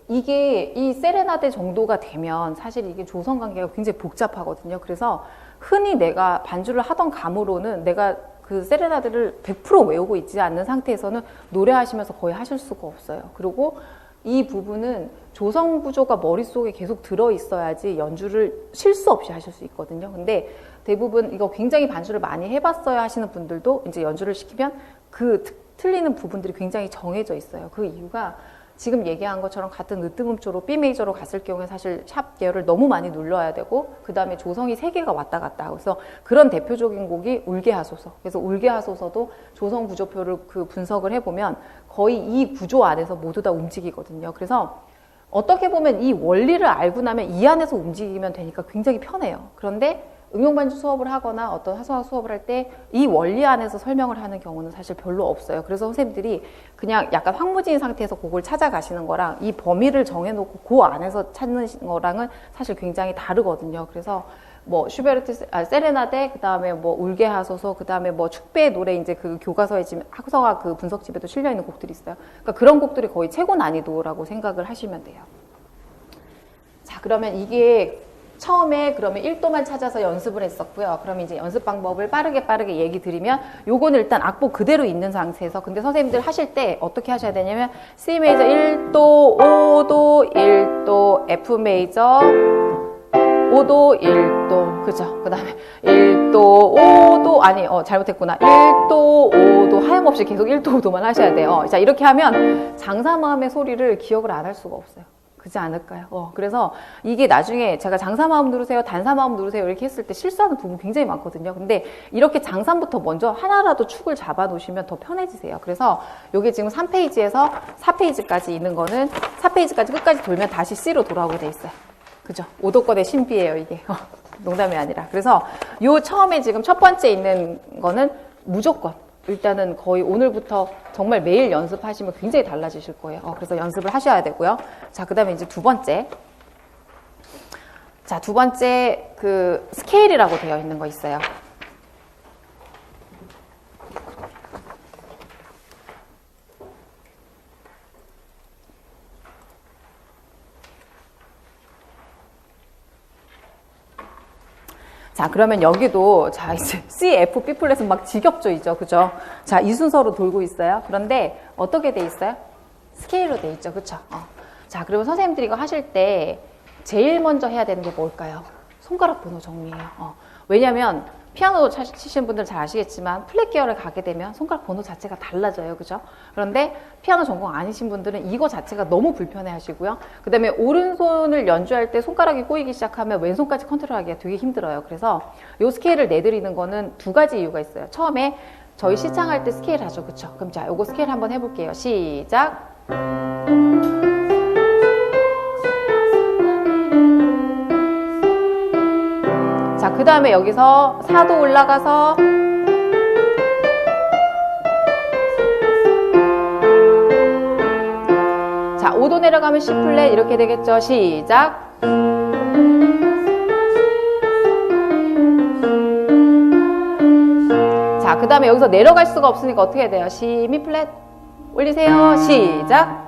이게 이 세레나데 정도가 되면 사실 이게 조성 관계가 굉장히 복잡하거든요. 그래서 흔히 내가 반주를 하던 감으로는 내가 그 세레나데를 100% 외우고 있지 않는 상태에서는 노래하시면서 거의 하실 수가 없어요. 그리고 이 부분은 조성 구조가 머릿속에 계속 들어있어야지 연주를 실수 없이 하실 수 있거든요. 근데 대부분 이거 굉장히 반주를 많이 해봤어요 하시는 분들도 이제 연주를 시키면 그 틀리는 부분들이 굉장히 정해져 있어요. 그 이유가 지금 얘기한 것처럼 같은 으뜸음조로 B 메이저로 갔을 경우에 사실 샵 계열을 너무 많이 눌러야 되고 그 다음에 조성이 3개가 왔다 갔다 하고 그래서 그런 대표적인 곡이 울게 하소서. 그래서 울게 하소서도 조성 구조표를 그 분석을 해보면 거의 이 구조 안에서 모두 다 움직이거든요. 그래서 어떻게 보면 이 원리를 알고 나면 이 안에서 움직이면 되니까 굉장히 편해요. 그런데 응용반주 수업을 하거나 어떤 화성학 수업을 할 때 이 원리 안에서 설명을 하는 경우는 사실 별로 없어요. 그래서 선생님들이 그냥 약간 황무지인 상태에서 곡을 찾아가시는 거랑 이 범위를 정해놓고 그 안에서 찾는 거랑은 사실 굉장히 다르거든요. 그래서 뭐 슈베르트 세레나데, 그 다음에 뭐 울게 하소서, 그 다음에 뭐 축배의 노래 이제 그 교과서에 지금 학성학 그 분석집에도 실려 있는 곡들이 있어요. 그러니까 그런 곡들이 거의 최고 난이도라고 생각을 하시면 돼요. 자, 그러면 이게 처음에 그러면 1도만 찾아서 연습을 했었고요. 그럼 이제 연습 방법을 빠르게 얘기 드리면 요거는 일단 악보 그대로 있는 상태에서 근데 선생님들 하실 때 어떻게 하셔야 되냐면 C 메이저 1도, 5도, 1도, F 메이저 5도, 1도, 그죠? 그 다음에 1도, 5도, 아니, 잘못했구나. 1도, 5도, 하염없이 계속 1도, 5도만 하셔야 돼요. 자, 이렇게 하면 장사마음의 소리를 기억을 안 할 수가 없어요. 그렇지 않을까요? 그래서 이게 나중에 제가 장사마음 누르세요, 단사마음 누르세요 이렇게 했을 때 실수하는 부분 굉장히 많거든요. 근데 이렇게 장삼부터 먼저 하나라도 축을 잡아 놓으시면 더 편해지세요. 그래서 이게 지금 3페이지에서 4페이지까지 있는 거는 4페이지까지 끝까지 돌면 다시 C로 돌아오게 돼 있어요. 그죠? 오도권의 신비예요, 이게. 농담이 아니라. 그래서 요 처음에 지금 첫 번째 있는 거는 무조건 일단은 거의 오늘부터 정말 매일 연습하시면 굉장히 달라지실 거예요. 그래서 연습을 하셔야 되고요. 자, 그 다음에 이제 두 번째. 자, 두 번째 그 스케일이라고 되어 있는 거 있어요. 자, 그러면 여기도, 자, 이제 C, F, B 플랫은 막 지겹죠, 이죠? 그죠? 자, 이 순서로 돌고 있어요. 그런데 어떻게 돼 있어요? 스케일로 돼 있죠, 그쵸? 자, 그리고 선생님들이 이거 하실 때 제일 먼저 해야 되는 게 뭘까요? 손가락 번호 정리예요. 왜냐면 피아노 치시는 분들 잘 아시겠지만 플랫 계열을 가게 되면 손가락 번호 자체가 달라져요, 그죠? 그런데 피아노 전공 아니신 분들은 이거 자체가 너무 불편해 하시고요. 그 다음에 오른손을 연주할 때 손가락이 꼬이기 시작하면 왼손까지 컨트롤하기가 되게 힘들어요. 그래서 이 스케일을 내드리는 거는 두 가지 이유가 있어요. 처음에 저희 시창할 때 스케일 하죠, 그쵸? 그럼 자, 요거 스케일 한번 해볼게요. 시작. 자, 그 다음에 여기서 4도 올라가서 자, 5도 내려가면 C 플랫 이렇게 되겠죠. 시작. 자, 그 다음에 여기서 내려갈 수가 없으니까 어떻게 해야 돼요? C, 미 플랫 올리세요. 시작.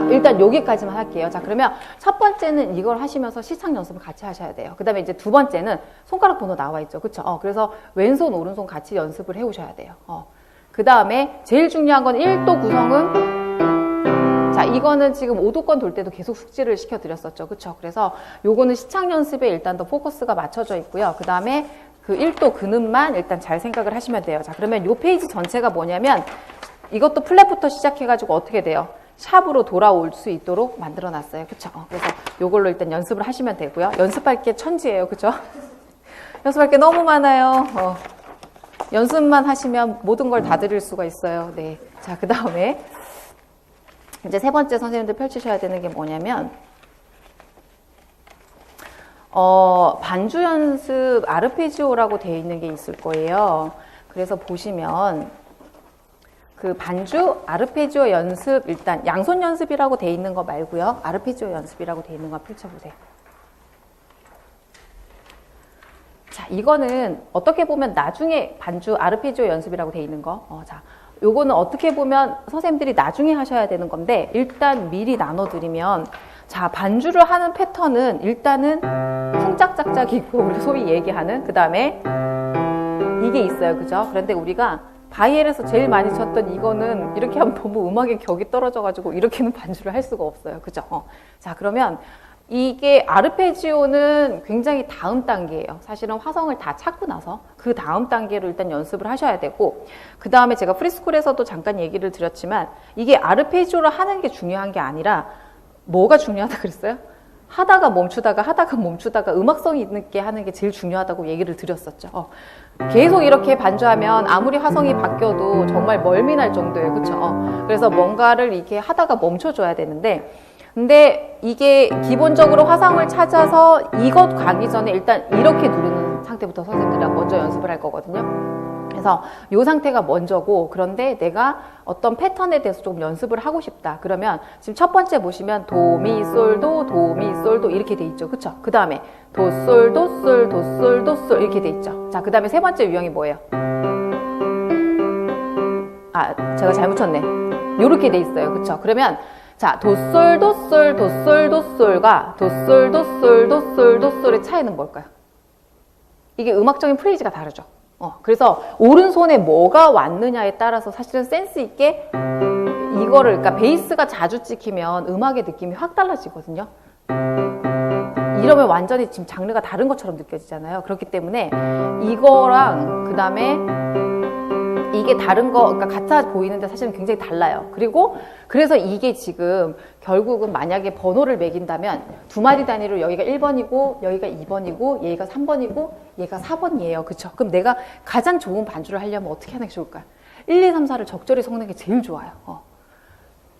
일단 여기까지만 할게요. 자, 그러면 첫 번째는 이걸 하시면서 시창 연습을 같이 하셔야 돼요. 그 다음에 이제 두 번째는 손가락 번호 나와 있죠. 그쵸? 그래서 왼손, 오른손 같이 연습을 해 오셔야 돼요. 그 다음에 제일 중요한 건 1도 구성은 자, 이거는 지금 5도권 돌 때도 계속 숙지를 시켜드렸었죠. 그쵸? 그래서 요거는 시창 연습에 일단 더 포커스가 맞춰져 있고요. 그 다음에 그 1도 근음만 일단 잘 생각을 하시면 돼요. 자, 그러면 요 페이지 전체가 뭐냐면 이것도 플랫부터 시작해가지고 어떻게 돼요? 샵으로 돌아올 수 있도록 만들어 놨어요. 그쵸? 그래서 요걸로 일단 연습을 하시면 되고요. 연습할 게 천지예요. 그쵸? 연습할 게 너무 많아요. 연습만 하시면 모든 걸 다 드릴 수가 있어요. 네. 자, 그 다음에 이제 세 번째 선생님들 펼치셔야 되는 게 뭐냐면 반주 연습 아르페지오라고 되어 있는 게 있을 거예요. 그래서 보시면 그 반주 아르페지오 연습 일단 양손 연습이라고 돼 있는 거 말고요. 아르페지오 연습이라고 돼 있는 거 펼쳐보세요. 자, 이거는 어떻게 보면 나중에 반주 아르페지오 연습이라고 돼 있는 거. 자, 요거는 어떻게 보면 선생님들이 나중에 하셔야 되는 건데 일단 미리 나눠드리면 자, 반주를 하는 패턴은 일단은 쿵짝짝짝이고 우리 소위 얘기하는 그 다음에 이게 있어요. 그죠? 그런데 우리가 바이엘에서 제일 많이 쳤던 이거는 이렇게 하면 너무 음악의 격이 떨어져가지고 이렇게는 반주를 할 수가 없어요. 그죠? 자, 그러면 이게 아르페지오는 굉장히 다음 단계예요. 사실은 화성을 다 찾고 나서 그 다음 단계로 일단 연습을 하셔야 되고, 그 다음에 제가 프리스쿨에서도 잠깐 얘기를 드렸지만 이게 아르페지오를 하는 게 중요한 게 아니라 뭐가 중요하다 그랬어요? 하다가 멈추다가 음악성이 있게 하는 게 제일 중요하다고 얘기를 드렸었죠. 계속 이렇게 반주하면 아무리 화성이 바뀌어도 정말 멀미날 정도예요. 그쵸? 그래서 뭔가를 이렇게 하다가 멈춰줘야 되는데, 근데 이게 기본적으로 화성을 찾아서 이것 가기 전에 일단 이렇게 누르는 상태부터 선생님들이랑 먼저 연습을 할 거거든요. 그래서 이 상태가 먼저고, 그런데 내가 어떤 패턴에 대해서 조금 연습을 하고 싶다. 그러면 지금 첫 번째 보시면 도미솔도 도미솔도 이렇게 돼 있죠. 그쵸? 그 다음에 도솔 도솔 도솔 도솔 이렇게 돼 있죠. 자, 그 다음에 세 번째 유형이 뭐예요? 제가 잘못 쳤네. 요렇게 돼 있어요. 그쵸? 그러면 자, 도솔 도솔 도솔 도솔과 도솔 도솔 도솔 도솔의 차이는 뭘까요? 이게 음악적인 프레이즈가 다르죠. 그래서 오른손에 뭐가 왔느냐에 따라서 사실은 센스 있게 이거를, 그러니까 베이스가 자주 찍히면 음악의 느낌이 확 달라지거든요. 이러면 완전히 지금 장르가 다른 것처럼 느껴지잖아요. 그렇기 때문에 이거랑 그 다음에 이게 다른 거, 그러니까 같아 보이는데 사실은 굉장히 달라요. 그리고 그래서 이게 지금 결국은 만약에 번호를 매긴다면 두 마디 단위로 여기가 1번이고 여기가 2번이고 얘가 3번이고 얘가 4번이에요. 그쵸? 그럼 내가 가장 좋은 반주를 하려면 어떻게 하는 게 좋을까요? 1, 2, 3, 4를 적절히 섞는 게 제일 좋아요.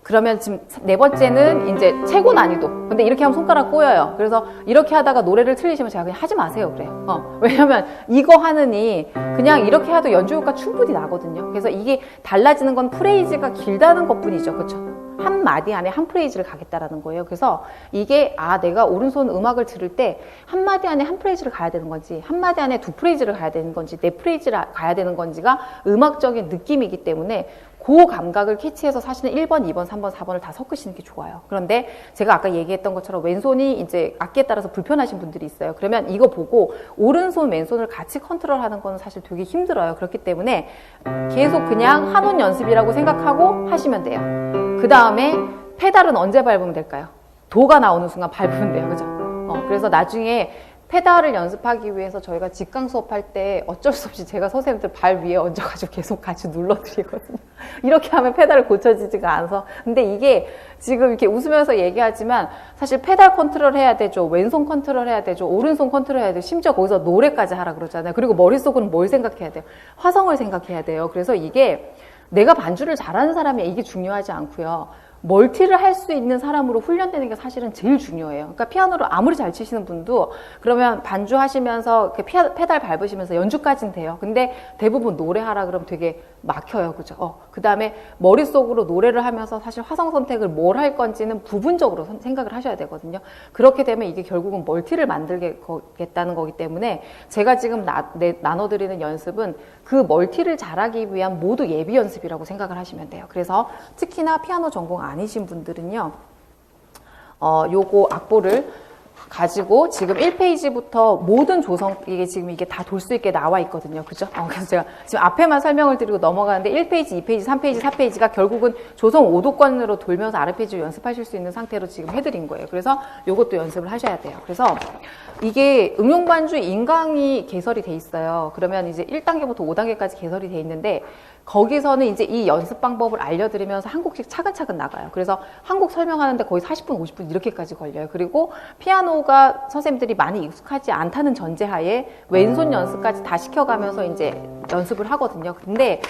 그러면 지금 네 번째는 이제 최고 난이도. 근데 이렇게 하면 손가락 꼬여요. 그래서 이렇게 하다가 노래를 틀리시면 제가 그냥 하지 마세요. 그래요. 왜냐면 이거 하느니 그냥 이렇게 해도 연주효과 충분히 나거든요. 그래서 이게 달라지는 건 프레이즈가 길다는 것 뿐이죠. 그쵸? 한 마디 안에 한 프레이즈를 가겠다라는 거예요. 그래서 이게 내가 오른손 음악을 들을 때 한 마디 안에 한 프레이즈를 가야 되는 건지, 한 마디 안에 두 프레이즈를 가야 되는 건지, 네 프레이즈를 가야 되는 건지가 음악적인 느낌이기 때문에 그 감각을 캐치해서 사실은 1번, 2번, 3번, 4번을 다 섞으시는 게 좋아요. 그런데 제가 아까 얘기했던 것처럼 왼손이 이제 악기에 따라서 불편하신 분들이 있어요. 그러면 이거 보고 오른손, 왼손을 같이 컨트롤하는 건 사실 되게 힘들어요. 그렇기 때문에 계속 그냥 한 온 연습이라고 생각하고 하시면 돼요. 그 다음에 페달은 언제 밟으면 될까요? 도가 나오는 순간 밟으면 돼요. 그죠? 그래서 나중에 페달을 연습하기 위해서 저희가 직강 수업할 때 어쩔 수 없이 제가 선생님들 발 위에 얹어가지고 계속 같이 눌러드리거든요. 이렇게 하면 페달을 고쳐지지가 않아서. 근데 이게 지금 이렇게 웃으면서 얘기하지만 사실 페달 컨트롤 해야 되죠. 왼손 컨트롤 해야 되죠. 오른손 컨트롤 해야 돼요. 심지어 거기서 노래까지 하라 그러잖아요. 그리고 머릿속으로는 뭘 생각해야 돼요? 화성을 생각해야 돼요. 그래서 이게 내가 반주를 잘하는 사람이 이게 중요하지 않고요. 멀티를 할 수 있는 사람으로 훈련되는 게 사실은 제일 중요해요. 그러니까 피아노를 아무리 잘 치시는 분도 그러면 반주하시면서 페달 밟으시면서 연주까지는 돼요. 근데 대부분 노래하라 그러면 되게 막혀요. 그죠? 그 다음에 머릿속으로 노래를 하면서 사실 화성 선택을 뭘 할 건지는 부분적으로 생각을 하셔야 되거든요. 그렇게 되면 이게 결국은 멀티를 만들겠다는 거기 때문에 제가 지금 나눠드리는 연습은 그 멀티를 잘하기 위한 모두 예비 연습이라고 생각을 하시면 돼요. 그래서 특히나 피아노 전공 아니신 분들은요, 요거 악보를 가지고 지금 1페이지부터 모든 조성, 이게 다 돌 수 있게 나와 있거든요. 그죠? 그래서 제가 지금 앞에만 설명을 드리고 넘어가는데 1페이지, 2페이지, 3페이지, 4페이지가 결국은 조성 5도권으로 돌면서 아르페지오 연습하실 수 있는 상태로 지금 해드린 거예요. 그래서 요것도 연습을 하셔야 돼요. 그래서 이게 응용반주 인강이 개설이 돼 있어요. 그러면 이제 1단계부터 5단계까지 개설이 돼 있는데 거기서는 이제 이 연습 방법을 알려드리면서 한 곡씩 차근차근 나가요. 그래서 한 곡 설명하는데 거의 40분, 50분 이렇게까지 걸려요. 그리고 피아노가 선생님들이 많이 익숙하지 않다는 전제하에 왼손 연습까지 다 시켜가면서 이제 연습을 하거든요. 근데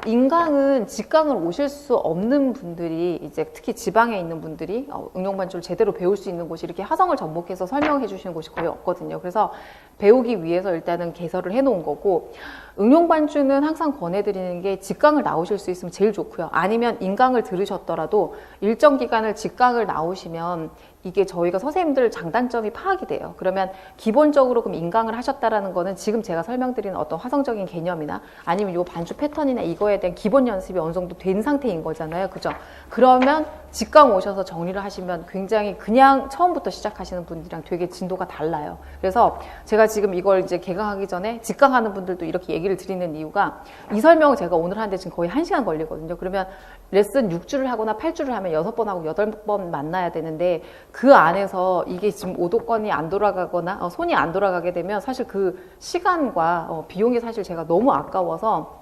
인강은 직강을 오실 수 없는 분들이 이제 특히 지방에 있는 분들이 응용반주를 제대로 배울 수 있는 곳이 이렇게 화성을 접목해서 설명해 주시는 곳이 거의 없거든요. 그래서 배우기 위해서 일단은 개설을 해 놓은 거고, 응용반주는 항상 권해드리는 게 직강을 나오실 수 있으면 제일 좋고요. 아니면 인강을 들으셨더라도 일정 기간을 직강을 나오시면 이게 저희가 선생님들 장단점이 파악이 돼요. 그러면 기본적으로 그럼 인강을 하셨다라는 거는 지금 제가 설명드리는 어떤 화성적인 개념이나 아니면 요 반주 패턴이나 이거에 대한 기본 연습이 어느 정도 된 상태인 거잖아요. 그죠? 그러면 직강 오셔서 정리를 하시면 굉장히 그냥 처음부터 시작하시는 분들이랑 되게 진도가 달라요. 그래서 제가 지금 이걸 이제 개강하기 전에 직강하는 분들도 이렇게 얘기를 드리는 이유가 이 설명을 제가 오늘 하는데 지금 거의 1시간 걸리거든요. 그러면 레슨 6주를 하거나 8주를 하면 6번 하고 8번 만나야 되는데 그 안에서 이게 지금 오도권이 안 돌아가거나 손이 안 돌아가게 되면 사실 그 시간과 비용이 사실 제가 너무 아까워서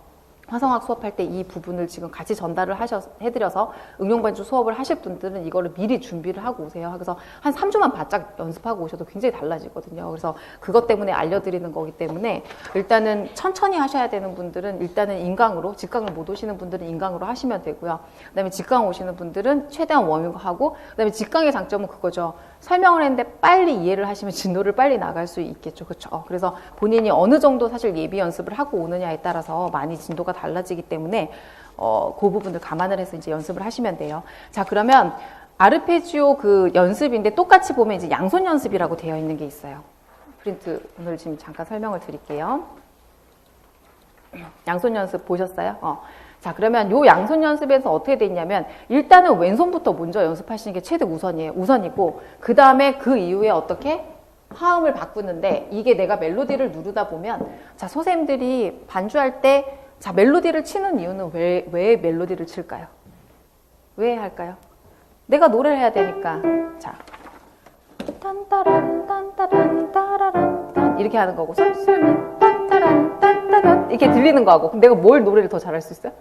화성학 수업할 때 이 부분을 지금 같이 전달을 해드려서 응용반주 수업을 하실 분들은 이거를 미리 준비를 하고 오세요. 그래서 한 3주만 바짝 연습하고 오셔도 굉장히 달라지거든요. 그래서 그것 때문에 알려드리는 거기 때문에 일단은 천천히 하셔야 되는 분들은 일단은 인강으로, 직강을 못 오시는 분들은 인강으로 하시면 되고요. 그 다음에 직강 오시는 분들은 최대한 워밍하고, 그 다음에 직강의 장점은 그거죠. 설명을 했는데 빨리 이해를 하시면 진도를 빨리 나갈 수 있겠죠. 그렇죠? 그래서 본인이 어느 정도 사실 예비 연습을 하고 오느냐에 따라서 많이 진도가 달라지기 때문에 그 부분을 감안을 해서 이제 연습을 하시면 돼요. 자, 그러면 아르페지오 그 연습인데 똑같이 보면 이제 양손 연습이라고 되어 있는 게 있어요. 프린트 오늘 지금 잠깐 설명을 드릴게요. 양손 연습 보셨어요? 자, 그러면 요 양손 연습에서 어떻게 돼 있냐면 일단은 왼손부터 먼저 연습하시는 게 최대 우선이고 그 다음에 그 이후에 어떻게 화음을 바꾸는데 이게 내가 멜로디를 누르다 보면 자, 선생님들이 반주할 때 자, 멜로디를 치는 이유는 왜 멜로디를 칠까요? 왜 할까요? 내가 노래를 해야 되니까. 자, 딴따란 딴따란 따라란 딴 이렇게 하는 거고 솔솔미 딴따란 딴따란 이렇게 들리는 거하고 그럼 내가 뭘 노래를 더 잘할 수 있어요?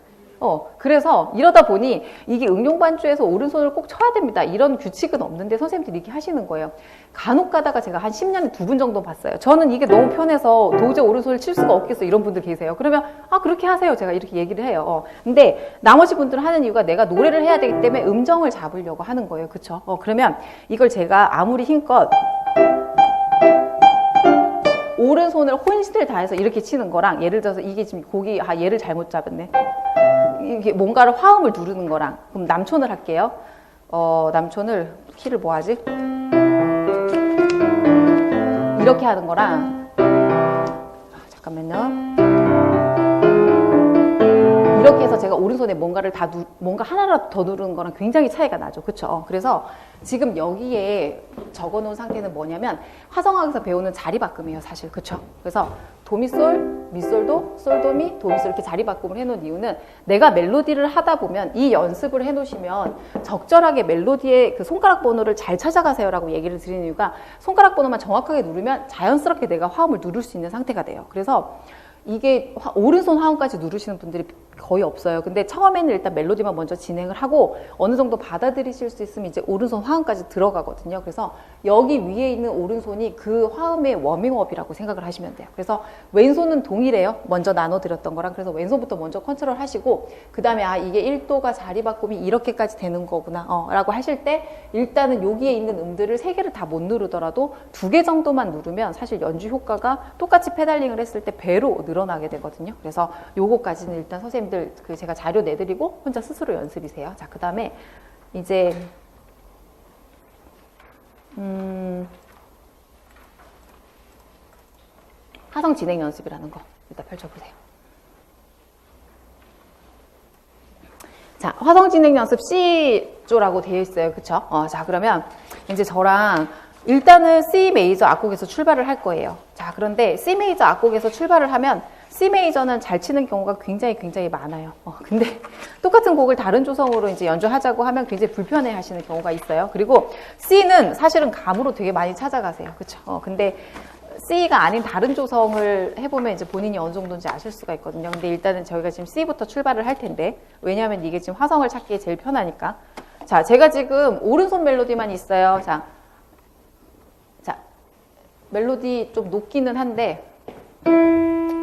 그래서 이러다 보니 이게 응용반주에서 오른손을 꼭 쳐야 됩니다. 이런 규칙은 없는데 선생님들이 이렇게 하시는 거예요. 간혹 가다가 제가 한 10년에 2분 정도 봤어요. 저는 이게 너무 편해서 도저히 오른손을 칠 수가 없겠어 이런 분들 계세요. 그러면 그렇게 하세요. 제가 이렇게 얘기를 해요. 근데 나머지 분들은 하는 이유가 내가 노래를 해야 되기 때문에 음정을 잡으려고 하는 거예요. 그쵸? 그러면 이걸 제가 아무리 힘껏 오른손을 혼신을 다해서 이렇게 치는 거랑 예를 들어서 이게 지금 곡이 얘를 잘못 잡았네. 이게 뭔가를 화음을 누르는 거랑 그럼 남촌을 할게요. 남촌을 키를 뭐 하지? 이렇게 하는 거랑 잠깐만요. 이렇게 해서 제가 오른손에 뭔가를 뭔가 하나라도 더 누르는 거랑 굉장히 차이가 나죠. 그쵸? 그래서 지금 여기에 적어 놓은 상태는 뭐냐면 화성학에서 배우는 자리바꿈이에요, 사실. 그쵸? 그래서 도미솔, 미솔도, 솔도미, 도미솔 이렇게 자리바꿈을 해놓은 이유는 내가 멜로디를 하다 보면 이 연습을 해놓으시면 적절하게 멜로디의 그 손가락 번호를 잘 찾아가세요라고 얘기를 드리는 이유가 손가락 번호만 정확하게 누르면 자연스럽게 내가 화음을 누를 수 있는 상태가 돼요. 그래서 이게 오른손 화음까지 누르시는 분들이 거의 없어요. 근데 처음에는 일단 멜로디만 먼저 진행을 하고 어느 정도 받아들이실 수 있으면 이제 오른손 화음까지 들어가거든요. 그래서 여기 위에 있는 오른손이 그 화음의 워밍업이라고 생각을 하시면 돼요. 그래서 왼손은 동일해요. 먼저 나눠드렸던 거랑. 그래서 왼손부터 먼저 컨트롤 하시고 그 다음에 이게 1도가 자리 바꿈이 이렇게까지 되는 거구나 라고 하실 때 일단은 여기에 있는 음들을 3개를 다 못 누르더라도 2개 정도만 누르면 사실 연주 효과가 똑같이 페달링을 했을 때 배로 늘어나게 되거든요. 그래서 요거까지는 일단 선생님들 제가 자료 내드리고 혼자 스스로 연습이세요. 자, 그 다음에 이제 화성 진행 연습이라는 거 일단 펼쳐보세요. 자, 화성 진행 연습 C조라고 되어 있어요. 그쵸? 자, 그러면 이제 저랑 일단은 C 메이저 악곡에서 출발을 할 거예요. 자, 그런데 C 메이저 악곡에서 출발을 하면 C 메이저는 잘 치는 경우가 굉장히 많아요. 근데 똑같은 곡을 다른 조성으로 이제 연주하자고 하면 굉장히 불편해 하시는 경우가 있어요. 그리고 C는 사실은 감으로 되게 많이 찾아가세요. 그쵸? 근데 C가 아닌 다른 조성을 해보면 이제 본인이 어느 정도인지 아실 수가 있거든요. 근데 일단은 저희가 지금 C부터 출발을 할 텐데, 왜냐하면 이게 지금 화성을 찾기에 제일 편하니까. 자, 제가 지금 오른손 멜로디만 있어요. 자, 멜로디 좀 높기는 한데,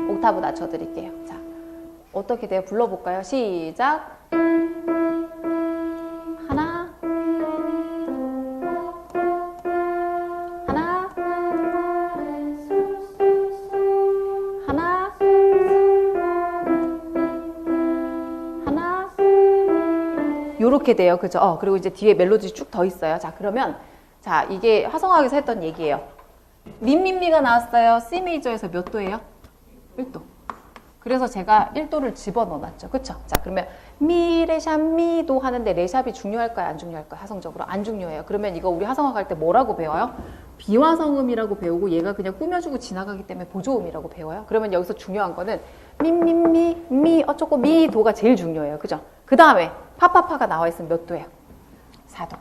옥타브 낮춰드릴게요. 자, 어떻게 돼요? 불러볼까요? 시작. 하나, 하나, 하나, 하나, 요렇게 돼요. 그죠? 그리고 이제 뒤에 멜로디 쭉 더 있어요. 자, 그러면 자, 이게 화성학에서 했던 얘기예요. 미미미가 나왔어요. C 메이저에서 몇 도예요? 1도. 그래서 제가 1도를 집어넣어놨죠. 그쵸? 자, 그러면 미, 레샵, 미도 하는데 레샵이 중요할까요? 안 중요할까요? 화성적으로? 안 중요해요. 그러면 이거 우리 화성학 할 때 뭐라고 배워요? 비화성음이라고 배우고 얘가 그냥 꾸며주고 지나가기 때문에 보조음이라고 배워요. 그러면 여기서 중요한 거는 미 어쩌고 미도가 제일 중요해요. 그죠? 그 다음에 파파파가 나와 있으면 몇 도예요? 4도.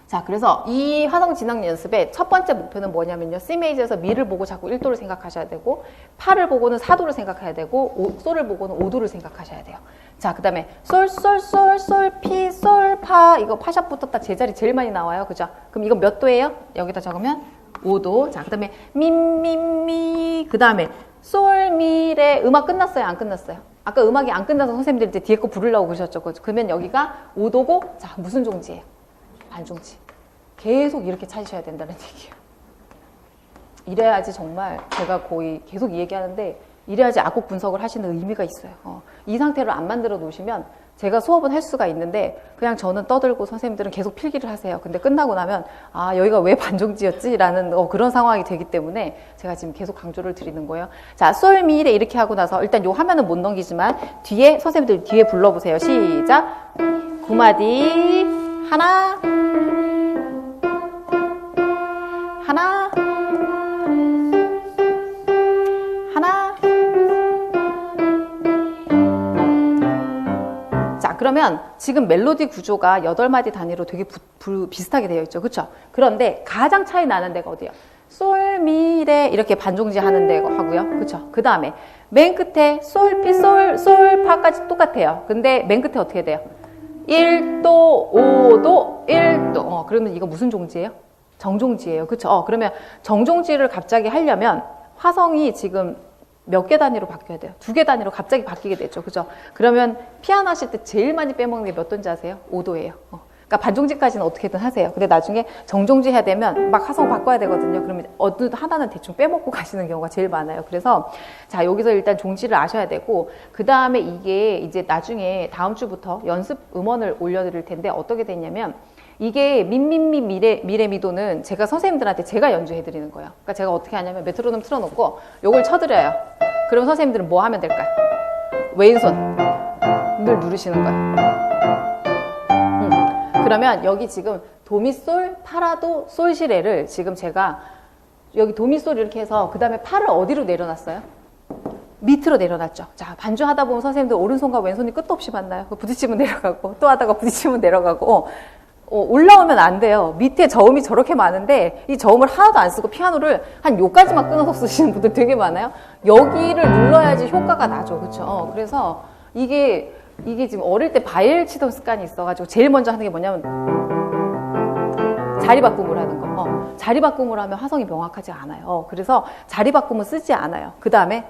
자, 그래서 이 화성 진학 연습의 첫 번째 목표는 뭐냐면요. C 메이저에서 미를 보고 자꾸 1도를 생각하셔야 되고, 파를 보고는 4도를 생각해야 되고, 솔을 보고는 5도를 생각하셔야 돼요. 자, 그 다음에 솔, 피, 솔, 파. 이거 파샵 붙었다 제자리 제일 많이 나와요. 그죠? 그럼 이건 몇 도예요? 여기다 적으면 5도. 자, 그 다음에 미. 그 다음에 솔, 미, 레. 음악 끝났어요? 안 끝났어요? 아까 음악이 안 끝나서 선생님들이 이제 뒤에 거 부르려고 그러셨죠. 그러면 여기가 5도고, 자, 무슨 종지예요? 반종지. 계속 이렇게 찾으셔야 된다는 얘기예요. 이래야지 정말 제가 거의 계속 얘기하는데 이래야지 악곡 분석을 하시는 의미가 있어요. 이 상태로 안 만들어 놓으시면 제가 수업은 할 수가 있는데 그냥 저는 떠들고 선생님들은 계속 필기를 하세요. 근데 끝나고 나면 아 여기가 왜 반종지였지? 라는 그런 상황이 되기 때문에 제가 지금 계속 강조를 드리는 거예요. 자, 솔, 미, 레 이렇게 하고 나서 일단 요 화면은 못 넘기지만 뒤에 선생님들 뒤에 불러보세요. 시작! 9마디 하나 자, 그러면 지금 멜로디 구조가 8마디 단위로 되게 비슷하게 되어 있죠. 그렇죠? 그런데 가장 차이 나는 데가 어디야? 솔, 미, 레 이렇게 반종지 하는 데 하고요. 그렇죠? 그 다음에 맨 끝에 솔, 피, 솔, 파까지 똑같아요. 근데 맨 끝에 어떻게 돼요? 1도, 5도, 1도. 그러면 이거 무슨 종지예요? 정종지예요. 그쵸? 그러면 정종지를 갑자기 하려면 화성이 지금 몇 개 단위로 바뀌어야 돼요? 2개 단위로 갑자기 바뀌게 되죠. 그죠? 그러면 피아노 하실 때 제일 많이 빼먹는 게 몇 도인지 아세요? 5도예요. 그러니까 반종지까지는 어떻게든 하세요. 근데 나중에 정종지 해야 되면 막 화성 바꿔야 되거든요. 그러면 어느 하나는 대충 빼먹고 가시는 경우가 제일 많아요. 그래서 자, 여기서 일단 종지를 아셔야 되고 그 다음에 이게 이제 나중에 다음 주부터 연습 음원을 올려드릴 텐데 어떻게 되냐면 이게 미레미도는 제가 선생님들한테 제가 연주해드리는 거예요. 그러니까 제가 어떻게 하냐면 메트로놈 틀어놓고 요걸 쳐드려요. 그럼 선생님들은 뭐 하면 될까요? 왼손을 누르시는 거예요. 그러면 여기 지금 도미솔, 파라도, 솔시레를 지금 제가 여기 도미솔 이렇게 해서 그 다음에 파를 어디로 내려놨어요? 밑으로 내려놨죠. 자, 반주하다 보면 선생님들 오른손과 왼손이 끝도 없이 만나요. 부딪히면 내려가고 또 하다가 부딪히면 내려가고 올라오면 안 돼요. 밑에 저음이 저렇게 많은데 이 저음을 하나도 안 쓰고 피아노를 한 요까지만 끊어서 쓰시는 분들 되게 많아요. 여기를 눌러야지 효과가 나죠. 그렇죠? 그래서 이게 지금 어릴 때 바이엘 치던 습관이 있어가지고 제일 먼저 하는 게 뭐냐면 자리 바꿈을 하는 거. 자리 바꿈을 하면 화성이 명확하지 않아요. 그래서 자리 바꿈을 쓰지 않아요. 그 다음에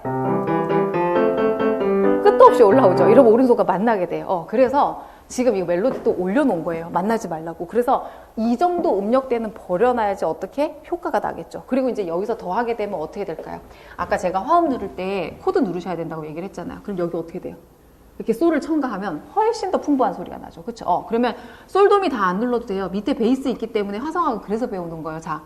끝도 없이 올라오죠. 이러면 오른손과 만나게 돼요. 그래서 지금 이 멜로디도 올려놓은 거예요. 만나지 말라고. 그래서 이 정도 음역대는 버려놔야지 어떻게 효과가 나겠죠. 그리고 이제 여기서 더 하게 되면 어떻게 될까요? 아까 제가 화음 누를 때 코드 누르셔야 된다고 얘기를 했잖아요. 그럼 여기 어떻게 돼요? 이렇게 솔을 첨가하면 훨씬 더 풍부한 소리가 나죠. 그렇죠? 그러면 솔도미 다 안 눌러도 돼요. 밑에 베이스 있기 때문에 화성학은 그래서 배우는 거예요. 자,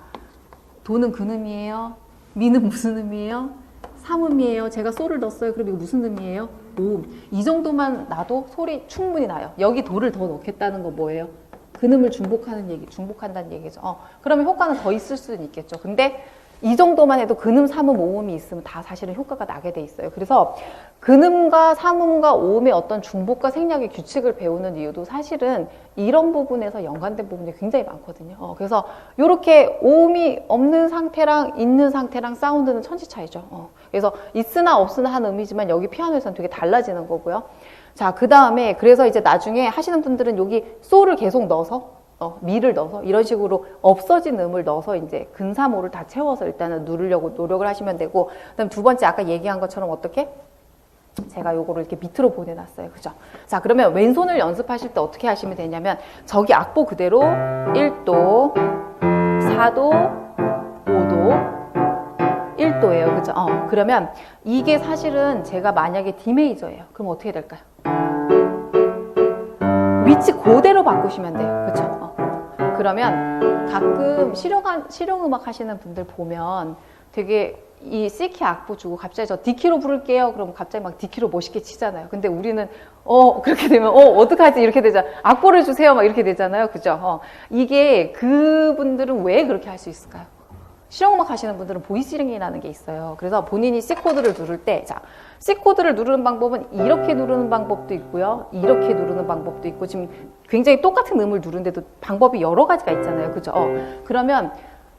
도는 근음이에요. 미는 무슨 음이에요? 삼음이에요. 제가 솔을 넣었어요. 그럼 이거 무슨 음이에요? 오음. 이 정도만 나도 소리 충분히 나요. 여기 도를 더 넣겠다는 거 뭐예요? 근음을 중복한다는 얘기죠. 그러면 효과는 더 있을 수는 있겠죠. 근데 이 정도만 해도 근음, 삼음, 오음이 있으면 다 사실은 효과가 나게 돼 있어요. 그래서 근음과 삼음과 오음의 어떤 중복과 생략의 규칙을 배우는 이유도 사실은 이런 부분에서 연관된 부분이 굉장히 많거든요. 그래서 이렇게 오음이 없는 상태랑 있는 상태랑 사운드는 천지 차이죠. 그래서 있으나 없으나 한 음이지만 여기 피아노에서는 되게 달라지는 거고요. 자, 그 다음에 그래서 이제 나중에 하시는 분들은 여기 솔을 계속 넣어서 미를 넣어서 이런 식으로 없어진 음을 넣어서 이제 근사모를 다 채워서 일단은 누르려고 노력을 하시면 되고, 그다음 두 번째 아까 얘기한 것처럼 어떻게? 제가 요거를 이렇게 밑으로 보내놨어요. 그죠? 자, 그러면 왼손을 연습하실 때 어떻게 하시면 되냐면 저기 악보 그대로 1도, 4도, 5도, 1도예요. 그죠? 그러면 이게 사실은 제가 만약에 D 메이저예요. 그럼 어떻게 될까요? 위치 그대로 바꾸시면 돼요. 그렇죠? 그러면 가끔 실용음악 하시는 분들 보면 되게 이 C키 악보 주고 갑자기 저 D키로 부를게요. 그럼 갑자기 막 D키로 멋있게 치잖아요. 근데 우리는 그렇게 되면 어떡하지? 이렇게 되잖아. 악보를 주세요. 막 이렇게 되잖아요. 그죠? 이게 그분들은 왜 그렇게 할 수 있을까요? 실용음악 하시는 분들은 보이스링이라는 게 있어요. 그래서 본인이 C 코드를 누를 때, 자, C 코드를 누르는 방법은 이렇게 누르는 방법도 있고요. 이렇게 누르는 방법도 있고, 지금 굉장히 똑같은 음을 누르는데도 방법이 여러 가지가 있잖아요. 그죠? 그러면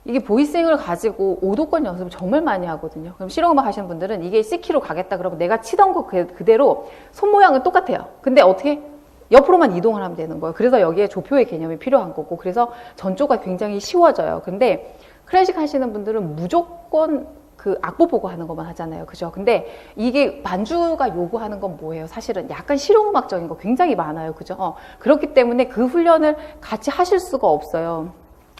이게 보이스링을 가지고 오도권 연습을 정말 많이 하거든요. 그럼 실용음악 하시는 분들은 이게 C키로 가겠다 그러면 내가 치던 거 그대로 손 모양은 똑같아요. 근데 어떻게? 옆으로만 이동을 하면 되는 거예요. 그래서 여기에 조표의 개념이 필요한 거고, 그래서 전조가 굉장히 쉬워져요. 근데 클래식 하시는 분들은 무조건 그 악보 보고 하는 것만 하잖아요. 그죠? 근데 이게 반주가 요구하는 건 뭐예요? 사실은 약간 실용음악적인 거 굉장히 많아요. 그죠? 그렇기 때문에 그 훈련을 같이 하실 수가 없어요.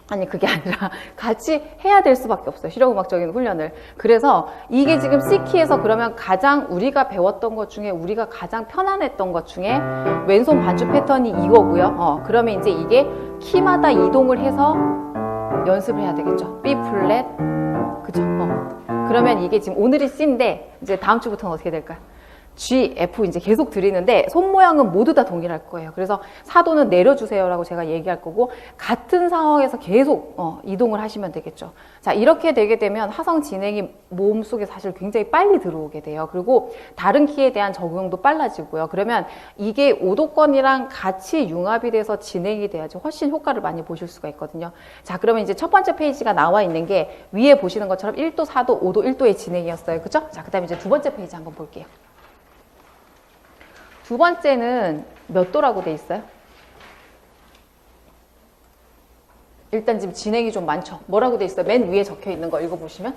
아니, 그게 아니라 같이 해야 될 수밖에 없어요. 실용음악적인 훈련을. 그래서 이게 지금 C키에서 그러면 가장 우리가 배웠던 것 중에 우리가 가장 편안했던 것 중에 왼손 반주 패턴이 이거고요. 그러면 이제 이게 키마다 이동을 해서 연습을 해야 되겠죠. B 플랫, 그죠? 그러면 이게 지금 오늘이 C인데 이제 다음 주부터는 어떻게 될까요? G, F 이제 계속 드리는데 손 모양은 모두 다 동일할 거예요. 그래서 사도는 내려주세요라고 제가 얘기할 거고 같은 상황에서 계속 이동을 하시면 되겠죠. 자, 이렇게 되게 되면 화성 진행이 몸속에 사실 굉장히 빨리 들어오게 돼요. 그리고 다른 키에 대한 적응도 빨라지고요. 그러면 이게 오도권이랑 같이 융합이 돼서 진행이 돼야지 훨씬 효과를 많이 보실 수가 있거든요. 자, 그러면 이제 첫 번째 페이지가 나와 있는 게 위에 보시는 것처럼 1도, 4도, 5도, 1도의 진행이었어요. 그죠? 자, 그 다음에 이제 두 번째 페이지 한번 볼게요. 두 번째는 몇 도라고 돼 있어요? 일단 지금 진행이 좀 많죠. 뭐라고 돼 있어요? 맨 위에 적혀 있는 거 읽어보시면.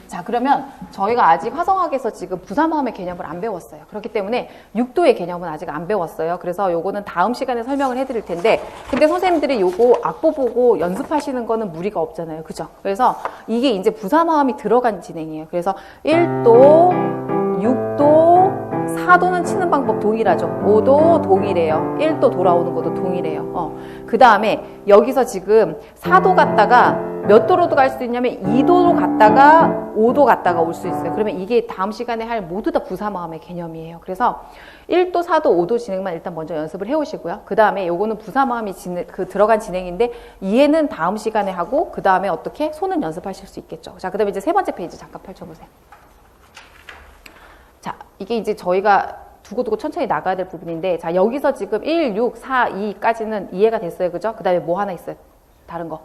자, 그러면 저희가 아직 화성학에서 지금 부사마음의 개념을 안 배웠어요. 그렇기 때문에 6도의 개념은 아직 안 배웠어요. 그래서 요거는 다음 시간에 설명을 해드릴 텐데, 근데 선생님들이 요거 악보 보고 연습하시는 거는 무리가 없잖아요. 그죠? 그래서 이게 이제 부사마음이 들어간 진행이에요. 그래서 1도, 6도, 4도는 치는 방법 동일하죠. 5도 동일해요. 1도 돌아오는 것도 동일해요. 그 다음에 여기서 지금 4도 갔다가 몇 도로도 갈 수 있냐면 2도로 갔다가 5도 갔다가 올 수 있어요. 그러면 이게 다음 시간에 할 모두 다 부사마음의 개념이에요. 그래서 1도, 4도, 5도 진행만 일단 먼저 연습을 해오시고요. 그 다음에 요거는 부사마음이 들어간 진행인데 이해는 다음 시간에 하고 그 다음에 어떻게? 손은 연습하실 수 있겠죠. 자, 그 다음에 이제 세 번째 페이지 잠깐 펼쳐보세요. 자, 이게 이제 저희가 두고두고 천천히 나가야 될 부분인데, 자, 여기서 지금 1, 6, 4, 2까지는 이해가 됐어요. 그죠? 그 다음에 뭐 하나 있어요? 다른 거.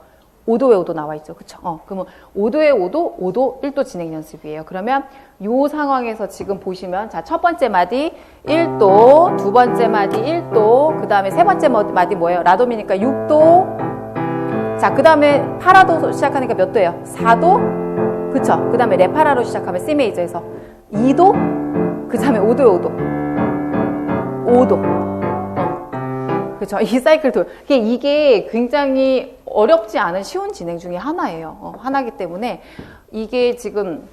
5도에 5도 나와 있죠. 그쵸? 그러면 5도에 5도, 5도, 1도 진행 연습이에요. 그러면 요 상황에서 지금 보시면, 자, 첫 번째 마디 1도, 두 번째 마디 1도, 그 다음에 세 번째 마디 뭐예요? 라도미니까 6도. 자, 그 다음에 파라도 시작하니까 몇 도예요? 4도? 그쵸? 그 다음에 레파라로 시작하면 C 메이저에서 2도, 그 다음에 5도에 5도. 5도. 그쵸? 이 사이클 돌. 이게 굉장히 어렵지 않은 쉬운 진행 중에 하나예요. 하나이기 때문에 이게 지금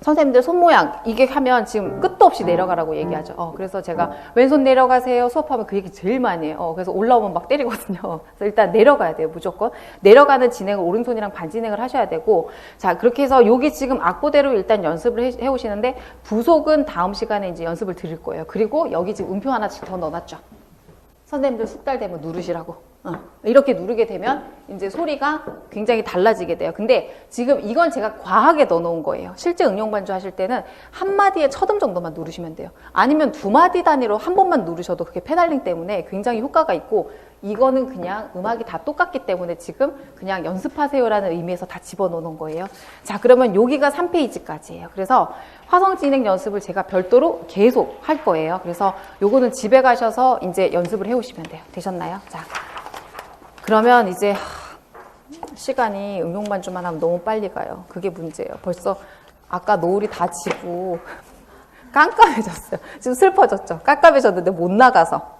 선생님들 손 모양 이게 하면 지금 끝도 없이 내려가라고 얘기하죠. 그래서 제가 왼손 내려가세요 수업하면 그 얘기 제일 많이 해요. 그래서 올라오면 막 때리거든요. 그래서 일단 내려가야 돼요. 무조건 내려가는 진행을 오른손이랑 반진행을 하셔야 되고, 자, 그렇게 해서 여기 지금 악보대로 일단 연습을 해오시는데 부속은 다음 시간에 이제 연습을 드릴 거예요. 그리고 여기 지금 음표 하나씩 더 넣어놨죠. 선생님들 숙달되면 누르시라고. 이렇게 누르게 되면 이제 소리가 굉장히 달라지게 돼요. 근데 지금 이건 제가 과하게 넣어놓은 거예요. 실제 응용 반주 하실 때는 한 마디에 첫 음 정도만 누르시면 돼요. 아니면 두 마디 단위로 한 번만 누르셔도 그게 페달링 때문에 굉장히 효과가 있고, 이거는 그냥 음악이 다 똑같기 때문에 지금 그냥 연습하세요라는 의미에서 다 집어넣는 거예요. 자, 그러면 여기가 3페이지까지예요. 그래서 화성 진행 연습을 제가 별도로 계속 할 거예요. 그래서 요거는 집에 가셔서 이제 연습을 해오시면 돼요. 되셨나요? 자, 그러면 이제 시간이 응용 반주만 하면 너무 빨리 가요. 그게 문제예요. 벌써 아까 노을이 다 지고 깜깜해졌어요. 지금 슬퍼졌죠. 깜깜해졌는데 못 나가서.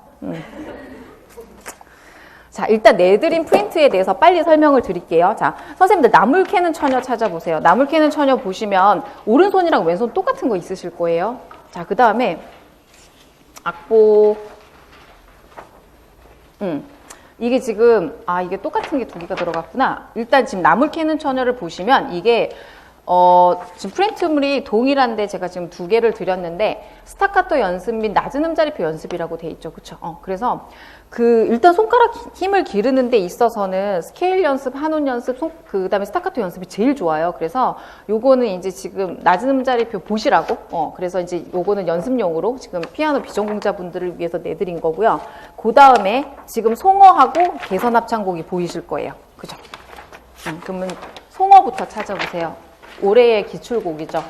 자, 일단 내드린 프린트에 대해서 빨리 설명을 드릴게요. 자, 선생님들 나물 캐는 처녀 찾아보세요. 나물 캐는 처녀 보시면 오른손이랑 왼손 똑같은 거 있으실 거예요. 자, 그 다음에 악보 이게 지금 이게 똑같은 게 두 개가 들어갔구나. 일단 지금 나물 캐는 처녀를 보시면 이게 지금 프린트물이 동일한데 제가 지금 두 개를 드렸는데 스타카토 연습 및 낮은 음자리표 연습이라고 돼 있죠. 그쵸? 그래서 일단 손가락 힘을 기르는 데 있어서는 스케일 연습, 한운 연습, 그 다음에 스타카토 연습이 제일 좋아요. 그래서 요거는 이제 지금 낮은 음자리표 보시라고, 그래서 이제 요거는 연습용으로 지금 피아노 비전공자분들을 위해서 내드린 거고요. 그 다음에 지금 송어하고 개선 합창곡이 보이실 거예요. 그죠? 그러면 송어부터 찾아보세요. 올해의 기출곡이죠.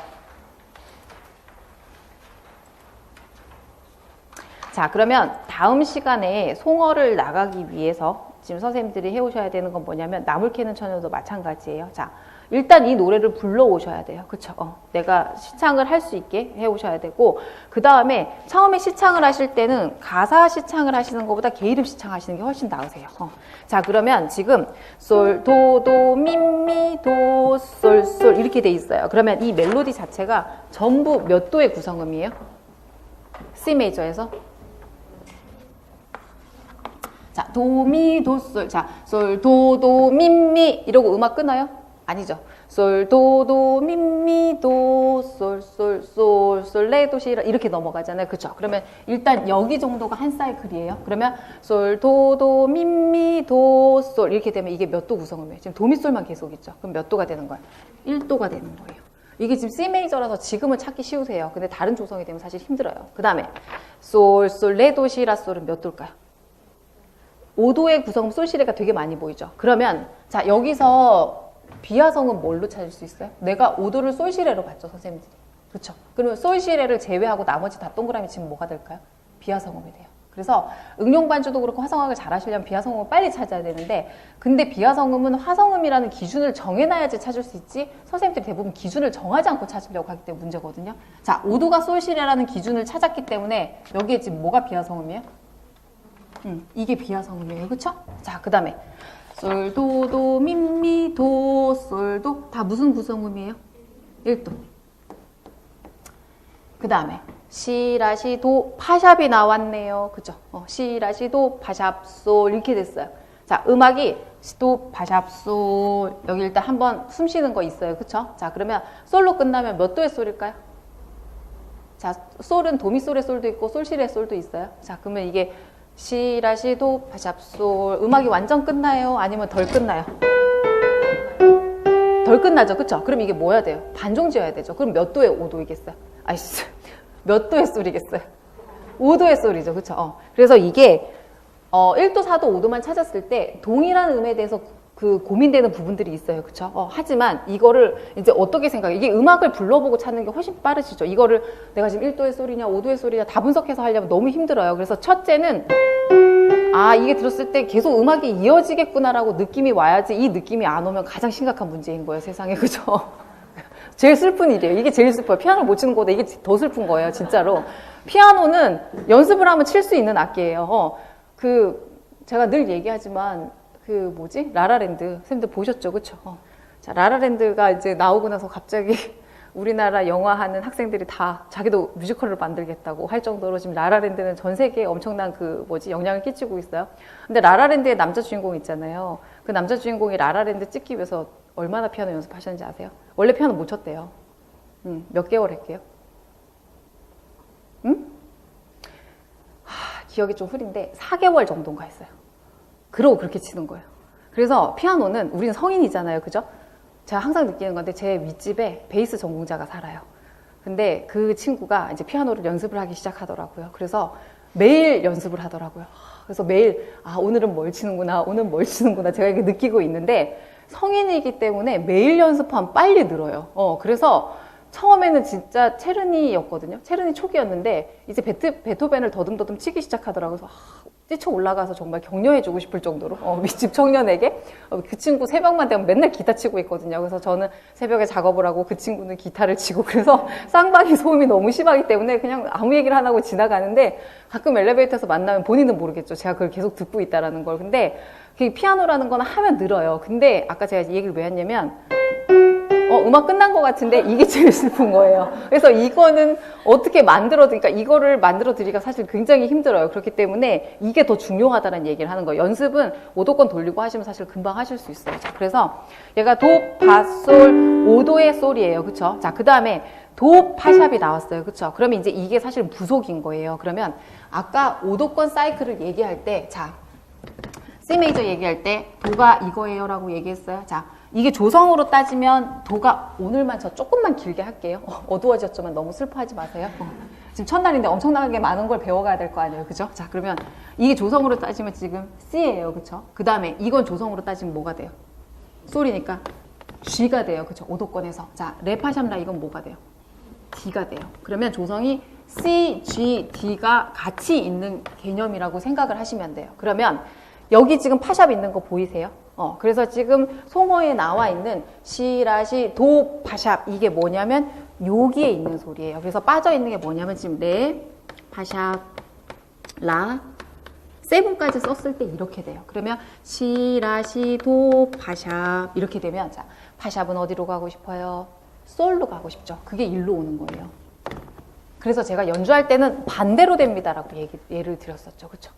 자, 그러면 다음 시간에 송어를 나가기 위해서 지금 선생님들이 해오셔야 되는 건 뭐냐면 나물 캐는 처녀도 마찬가지예요. 자, 일단 이 노래를 불러오셔야 돼요. 그쵸? 내가 시창을 할 수 있게 해오셔야 되고, 그 다음에 처음에 시창을 하실 때는 가사 시창을 하시는 것보다 개이름 시창하시는 게 훨씬 나으세요. 자, 그러면 지금 솔, 도, 도, 미, 미, 도, 솔, 솔 이렇게 돼 있어요. 그러면 이 멜로디 자체가 전부 몇 도의 구성음이에요? C 메이저에서? 자, 도, 미, 도, 솔. 자, 솔, 도, 도, 미, 미 이러고 음악 끊어요? 아니죠. 솔, 도, 도, 미, 미, 도, 솔, 솔, 솔, 솔, 레, 도, 시 이렇게 넘어가잖아요. 그쵸? 그러면 일단 여기 정도가 한 사이클이에요. 그러면 솔, 도, 도, 미, 미, 도, 솔 이렇게 되면 이게 몇 도 구성음이에요? 지금 도, 미, 솔만 계속 있죠. 그럼 몇 도가 되는 거예요? 1도가 되는 거예요. 이게 지금 C 메이저라서 지금은 찾기 쉬우세요. 근데 다른 조성이 되면 사실 힘들어요. 그 다음에 솔, 솔, 레, 도, 시, 라, 솔은 몇 도일까요? 5도의 구성음 솔시레가 되게 많이 보이죠. 그러면 자, 여기서 비화성은 뭘로 찾을 수 있어요? 내가 5도를 솔시레로 봤죠, 선생님들이. 그렇죠? 그러면 솔시레를 제외하고 나머지 다 동그라미 치면 뭐가 될까요? 비화성음이 돼요. 그래서 응용반주도 그렇고 화성학을 잘 하시려면 비화성음을 빨리 찾아야 되는데, 근데 비화성음은 화성음이라는 기준을 정해놔야지 찾을 수 있지, 선생님들이 대부분 기준을 정하지 않고 찾으려고 하기 때문에 문제거든요. 자, 5도가 솔시레라는 기준을 찾았기 때문에 여기에 지금 뭐가 비화성음이에요? 이게 비화성음이에요. 그쵸? 자, 그 다음에 솔, 도, 도, 미, 미, 도, 솔, 도 다 무슨 구성음이에요? 1도. 그 다음에 시, 라, 시, 도, 파샵이 나왔네요. 그쵸? 시, 라, 시, 도, 파샵, 솔 이렇게 됐어요. 자, 음악이 시, 도, 파샵, 솔 여기 일단 한번 숨 쉬는 거 있어요. 그쵸? 자, 그러면 솔로 끝나면 몇 도의 솔일까요? 자, 솔은 도미솔의 솔도 있고 솔시레의 솔도 있어요. 자, 그러면 이게 시, 라, 시, 도, 파샵, 솔 음악이 완전 끝나요? 아니면 덜 끝나요? 덜 끝나죠. 그쵸? 그럼 이게 뭐야 돼요? 반종 지어야 되죠. 그럼 몇 도의 5도이겠어요? 아이씨, 몇 도의 솔이겠어요? 5도의 솔이죠. 그쵸? 그래서 이게 1도, 4도, 5도만 찾았을 때 동일한 음에 대해서 그 고민되는 부분들이 있어요. 그쵸? 하지만 이거를 이제 어떻게 생각해요? 이게 음악을 불러보고 찾는 게 훨씬 빠르시죠. 이거를 내가 지금 1도의 소리냐 5도의 소리냐 다 분석해서 하려면 너무 힘들어요. 그래서 첫째는 이게 들었을 때 계속 음악이 이어지겠구나라고 느낌이 와야지, 이 느낌이 안 오면 가장 심각한 문제인 거예요. 세상에. 그죠? 제일 슬픈 일이에요. 이게 제일 슬퍼요. 피아노를 못 치는 거보다 이게 더 슬픈 거예요. 진짜로. 피아노는 연습을 하면 칠 수 있는 악기예요. 제가 늘 얘기하지만 라라랜드 선생님들 보셨죠? 그쵸? 자, 라라랜드가 이제 나오고 나서 갑자기 우리나라 영화 하는 학생들이 다 자기도 뮤지컬을 만들겠다고 할 정도로 지금 라라랜드는 전 세계에 엄청난 영향을 끼치고 있어요. 근데 라라랜드의 남자 주인공 있잖아요. 그 남자 주인공이 라라랜드 찍기 위해서 얼마나 피아노 연습하셨는지 아세요? 원래 피아노 못 쳤대요. 몇 개월 했게요? 기억이 좀 흐린데 4개월 정도인가 했어요. 그러고 그렇게 치는 거예요. 그래서 피아노는 우리는 성인이잖아요. 그죠? 제가 항상 느끼는 건데 제 윗집에 베이스 전공자가 살아요. 근데 그 친구가 이제 피아노를 연습을 하기 시작하더라고요. 그래서 매일 연습을 하더라고요. 그래서 매일 오늘은 뭘 치는구나, 오늘은 뭘 치는구나 제가 이렇게 느끼고 있는데, 성인이기 때문에 매일 연습하면 빨리 늘어요. 그래서 처음에는 진짜 체르니였거든요. 체르니 초기였는데 이제 베토벤을 더듬더듬 치기 시작하더라고요. 그래서 뛰쳐 올라가서 정말 격려해주고 싶을 정도로 윗집 청년에게 그 친구 새벽만 되면 맨날 기타 치고 있거든요. 그래서 저는 새벽에 작업을 하고 그 친구는 기타를 치고, 그래서 쌍방이 소음이 너무 심하기 때문에 그냥 아무 얘기를 안 하고 지나가는데, 가끔 엘리베이터에서 만나면 본인은 모르겠죠. 제가 그걸 계속 듣고 있다라는 걸. 근데 피아노라는 건 하면 늘어요. 근데 아까 제가 이 얘기를 왜 했냐면 음악 끝난 것 같은데 이게 제일 슬픈 거예요. 그래서 이거는 어떻게 그러니까 이거를 만들어 드리기가 사실 굉장히 힘들어요. 그렇기 때문에 이게 더 중요하다는 얘기를 하는 거예요. 연습은 오도권 돌리고 하시면 사실 금방 하실 수 있어요. 자, 그래서 얘가 도, 파, 솔, 5도의 솔이에요. 그쵸? 자, 그 다음에 도, 파샵이 나왔어요. 그쵸? 그러면 이제 이게 사실 부속인 거예요. 그러면 아까 오도권 사이클을 얘기할 때, 자, C 메이저 얘기할 때 도가 이거예요 라고 얘기했어요. 자, 이게 조성으로 따지면 도가 오늘만 저 조금만 길게 할게요. 어두워졌지만 너무 슬퍼하지 마세요. 지금 첫날인데 엄청나게 많은 걸 배워가야 될 거 아니에요. 그죠? 자, 그러면 이게 조성으로 따지면 지금 C예요. 그쵸? 그 다음에 이건 조성으로 따지면 뭐가 돼요? 솔이니까 G가 돼요. 그쵸? 오도권에서. 자, 레파샵라 이건 뭐가 돼요? D가 돼요. 그러면 조성이 C, G, D가 같이 있는 개념이라고 생각을 하시면 돼요. 그러면 여기 지금 파샵 있는 거 보이세요? 그래서 지금 송어에 나와 있는 시라시 도 파샵 이게 뭐냐면 여기에 있는 소리예요. 그래서 빠져 있는 게 뭐냐면 지금 레 파샵 라 세븐까지 썼을 때 이렇게 돼요. 그러면 시라시 도 파샵 이렇게 되면 자 파샵은 어디로 가고 싶어요? 솔로 가고 싶죠. 그게 일로 오는 거예요. 그래서 제가 연주할 때는 반대로 됩니다라고 예를 드렸었죠. 그렇죠?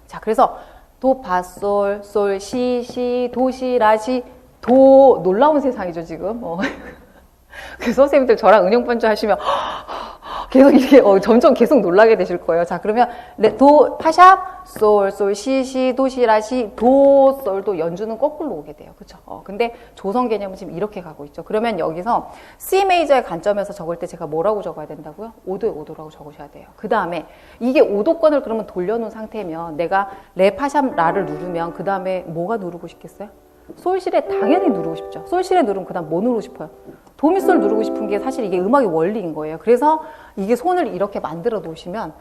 자, 그래서 도, 파, 솔, 솔, 시, 시, 도, 시, 라, 시, 도 놀라운 세상이죠 지금. 그래서 선생님들 저랑 은영반주 하시면 계속 이렇게 점점 계속 놀라게 되실 거예요. 자, 그러면 도, 파샵, 솔, 솔, 시, 시, 도, 시, 라, 시, 도, 솔도 연주는 거꾸로 오게 돼요. 그렇죠? 근데 조성 개념은 지금 이렇게 가고 있죠. 그러면 여기서 C 메이저의 관점에서 적을 때 제가 뭐라고 적어야 된다고요? 5도에 5도라고 적으셔야 돼요. 그 다음에 이게 5도권을 그러면 돌려놓은 상태면 내가 레, 파샵, 라를 누르면 그 다음에 뭐가 누르고 싶겠어요? 솔실에 당연히 누르고 싶죠. 솔실에 누르면 그 다음 뭐 누르고 싶어요? 도미솔 누르고 싶은 게 사실 이게 음악의 원리인 거예요. 그래서 이게 손을 이렇게 만들어 놓으시면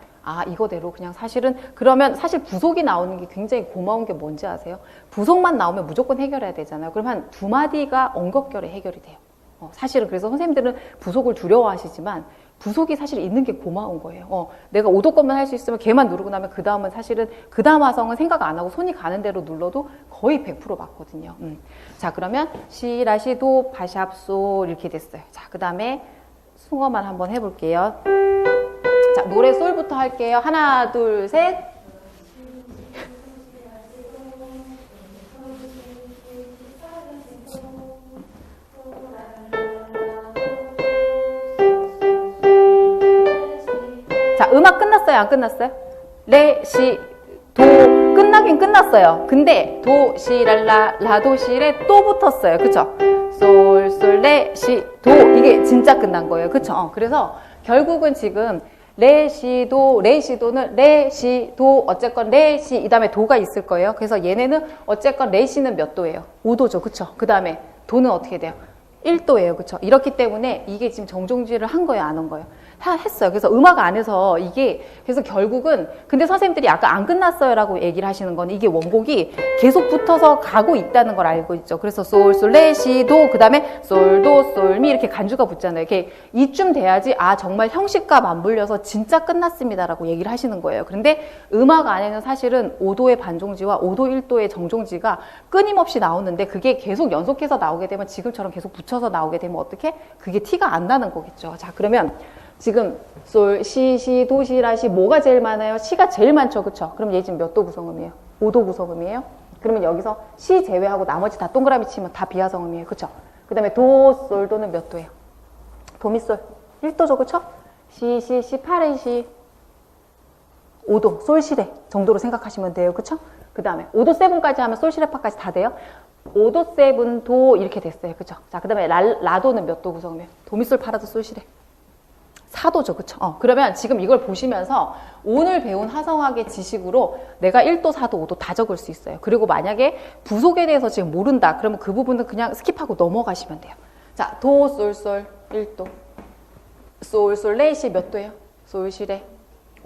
이거대로 그냥 사실은 그러면 사실 부속이 나오는 게 굉장히 고마운 게 뭔지 아세요? 부속만 나오면 무조건 해결해야 되잖아요. 그럼 한 두 마디가 엉겁결에 해결이 돼요. 사실은 그래서 선생님들은 부속을 두려워하시지만 부속이 사실 있는 게 고마운 거예요. 내가 5도권만 할 수 있으면 걔만 누르고 나면 그 다음은 사실은 그 다음 화성은 생각 안 하고 손이 가는 대로 눌러도 거의 100% 맞거든요. 자, 그러면 시, 라, 시, 도, 파샵, 솔 이렇게 됐어요. 자, 그 다음에 숭어만 한번 해볼게요. 자, 노래 솔부터 할게요. 하나, 둘, 셋. 자, 음악 끝났어요? 안 끝났어요? 레, 시, 도 끝나긴 끝났어요. 근데 도, 시, 랄라, 라도, 시, 레 또 붙었어요. 그쵸? 솔, 솔, 레, 시, 도 이게 진짜 끝난 거예요. 그쵸? 그래서 결국은 지금 레, 시, 도, 레, 시, 도는 레, 시, 도 어쨌건 레, 시 이 다음에 도가 있을 거예요. 그래서 얘네는 어쨌건 레, 시는 몇 도예요? 5도죠. 그쵸? 그 다음에 도는 어떻게 돼요? 1도예요. 그쵸? 이렇기 때문에 이게 지금 정종지를 한 거예요? 안 한 거예요? 했어요. 그래서 음악 안에서 이게 그래서 결국은 근데 선생님들이 아까 안 끝났어요 라고 얘기를 하시는 건 이게 원곡이 계속 붙어서 가고 있다는 걸 알고 있죠. 그래서 솔, 솔, 레, 시, 도 그 다음에 솔, 도, 솔, 미 이렇게 간주가 붙잖아요. 이렇게 이쯤 돼야지 정말 형식과 맞물려서 진짜 끝났습니다 라고 얘기를 하시는 거예요. 그런데 음악 안에는 사실은 5도의 반종지와 5도 1도의 정종지가 끊임없이 나오는데 그게 계속 연속해서 나오게 되면 지금처럼 계속 붙여서 나오게 되면 어떻게? 그게 티가 안 나는 거겠죠. 자, 그러면 지금 솔, 시, 시, 도, 시, 라, 시 뭐가 제일 많아요? 시가 제일 많죠. 그쵸? 그럼 얘 지금 몇 도 구성음이에요? 5도 구성음이에요? 그러면 여기서 시 제외하고 나머지 다 동그라미 치면 다 비화성음이에요. 그쵸? 그 다음에 도, 솔, 도는 몇 도예요? 도, 미, 솔 1도죠. 그쵸? 시, 시, 시, 파레, 시 5도, 솔, 시, 레 정도로 생각하시면 돼요. 그쵸? 그 다음에 5도, 세븐까지 하면 솔, 시, 레, 파까지 다 돼요. 5도, 세븐, 도 이렇게 됐어요. 그쵸? 자, 그 다음에 라도는 몇 도 구성음이에요? 도, 미, 솔, 파라도, 솔, 시, 레 4도죠. 그쵸? 그러면 지금 이걸 보시면서 오늘 배운 화성학의 지식으로 내가 1도, 4도, 5도 다 적을 수 있어요. 그리고 만약에 부속에 대해서 지금 모른다. 그러면 그 부분은 그냥 스킵하고 넘어가시면 돼요. 자, 도, 솔, 솔 1도. 솔, 솔, 레, 시 몇 도예요? 솔, 시, 레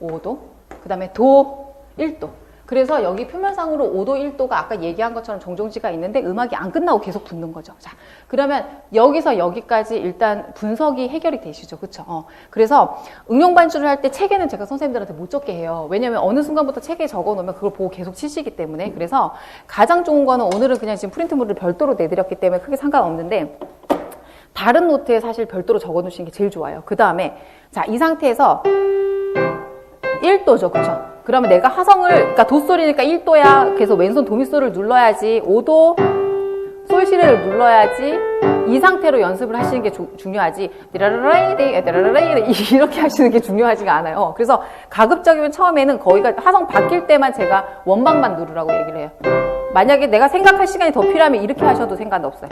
5도. 그 다음에 도 1도. 그래서 여기 표면상으로 5도, 1도가 아까 얘기한 것처럼 정종지가 있는데 음악이 안 끝나고 계속 붙는 거죠. 자, 그러면 여기서 여기까지 일단 분석이 해결이 되시죠. 그쵸? 그래서 응용반주를 할 때 책에는 제가 선생님들한테 못 적게 해요. 왜냐면 어느 순간부터 책에 적어 놓으면 그걸 보고 계속 치시기 때문에. 그래서 가장 좋은 거는 오늘은 그냥 지금 프린트물을 별도로 내드렸기 때문에 크게 상관없는데 다른 노트에 사실 별도로 적어 놓으시는 게 제일 좋아요. 그 다음에 자, 이 상태에서 1도죠. 그쵸? 그러면 내가 하성을, 그러니까 도솔이니까 1도야. 그래서 왼손 도미솔을 눌러야지. 5도 솔시레를 눌러야지. 이 상태로 연습을 하시는 게 중요하지. 이렇게 하시는 게 중요하지가 않아요. 그래서 가급적이면 처음에는 거기가 하성 바뀔 때만 제가 원방만 누르라고 얘기를 해요. 만약에 내가 생각할 시간이 더 필요하면 이렇게 하셔도 상관없어요.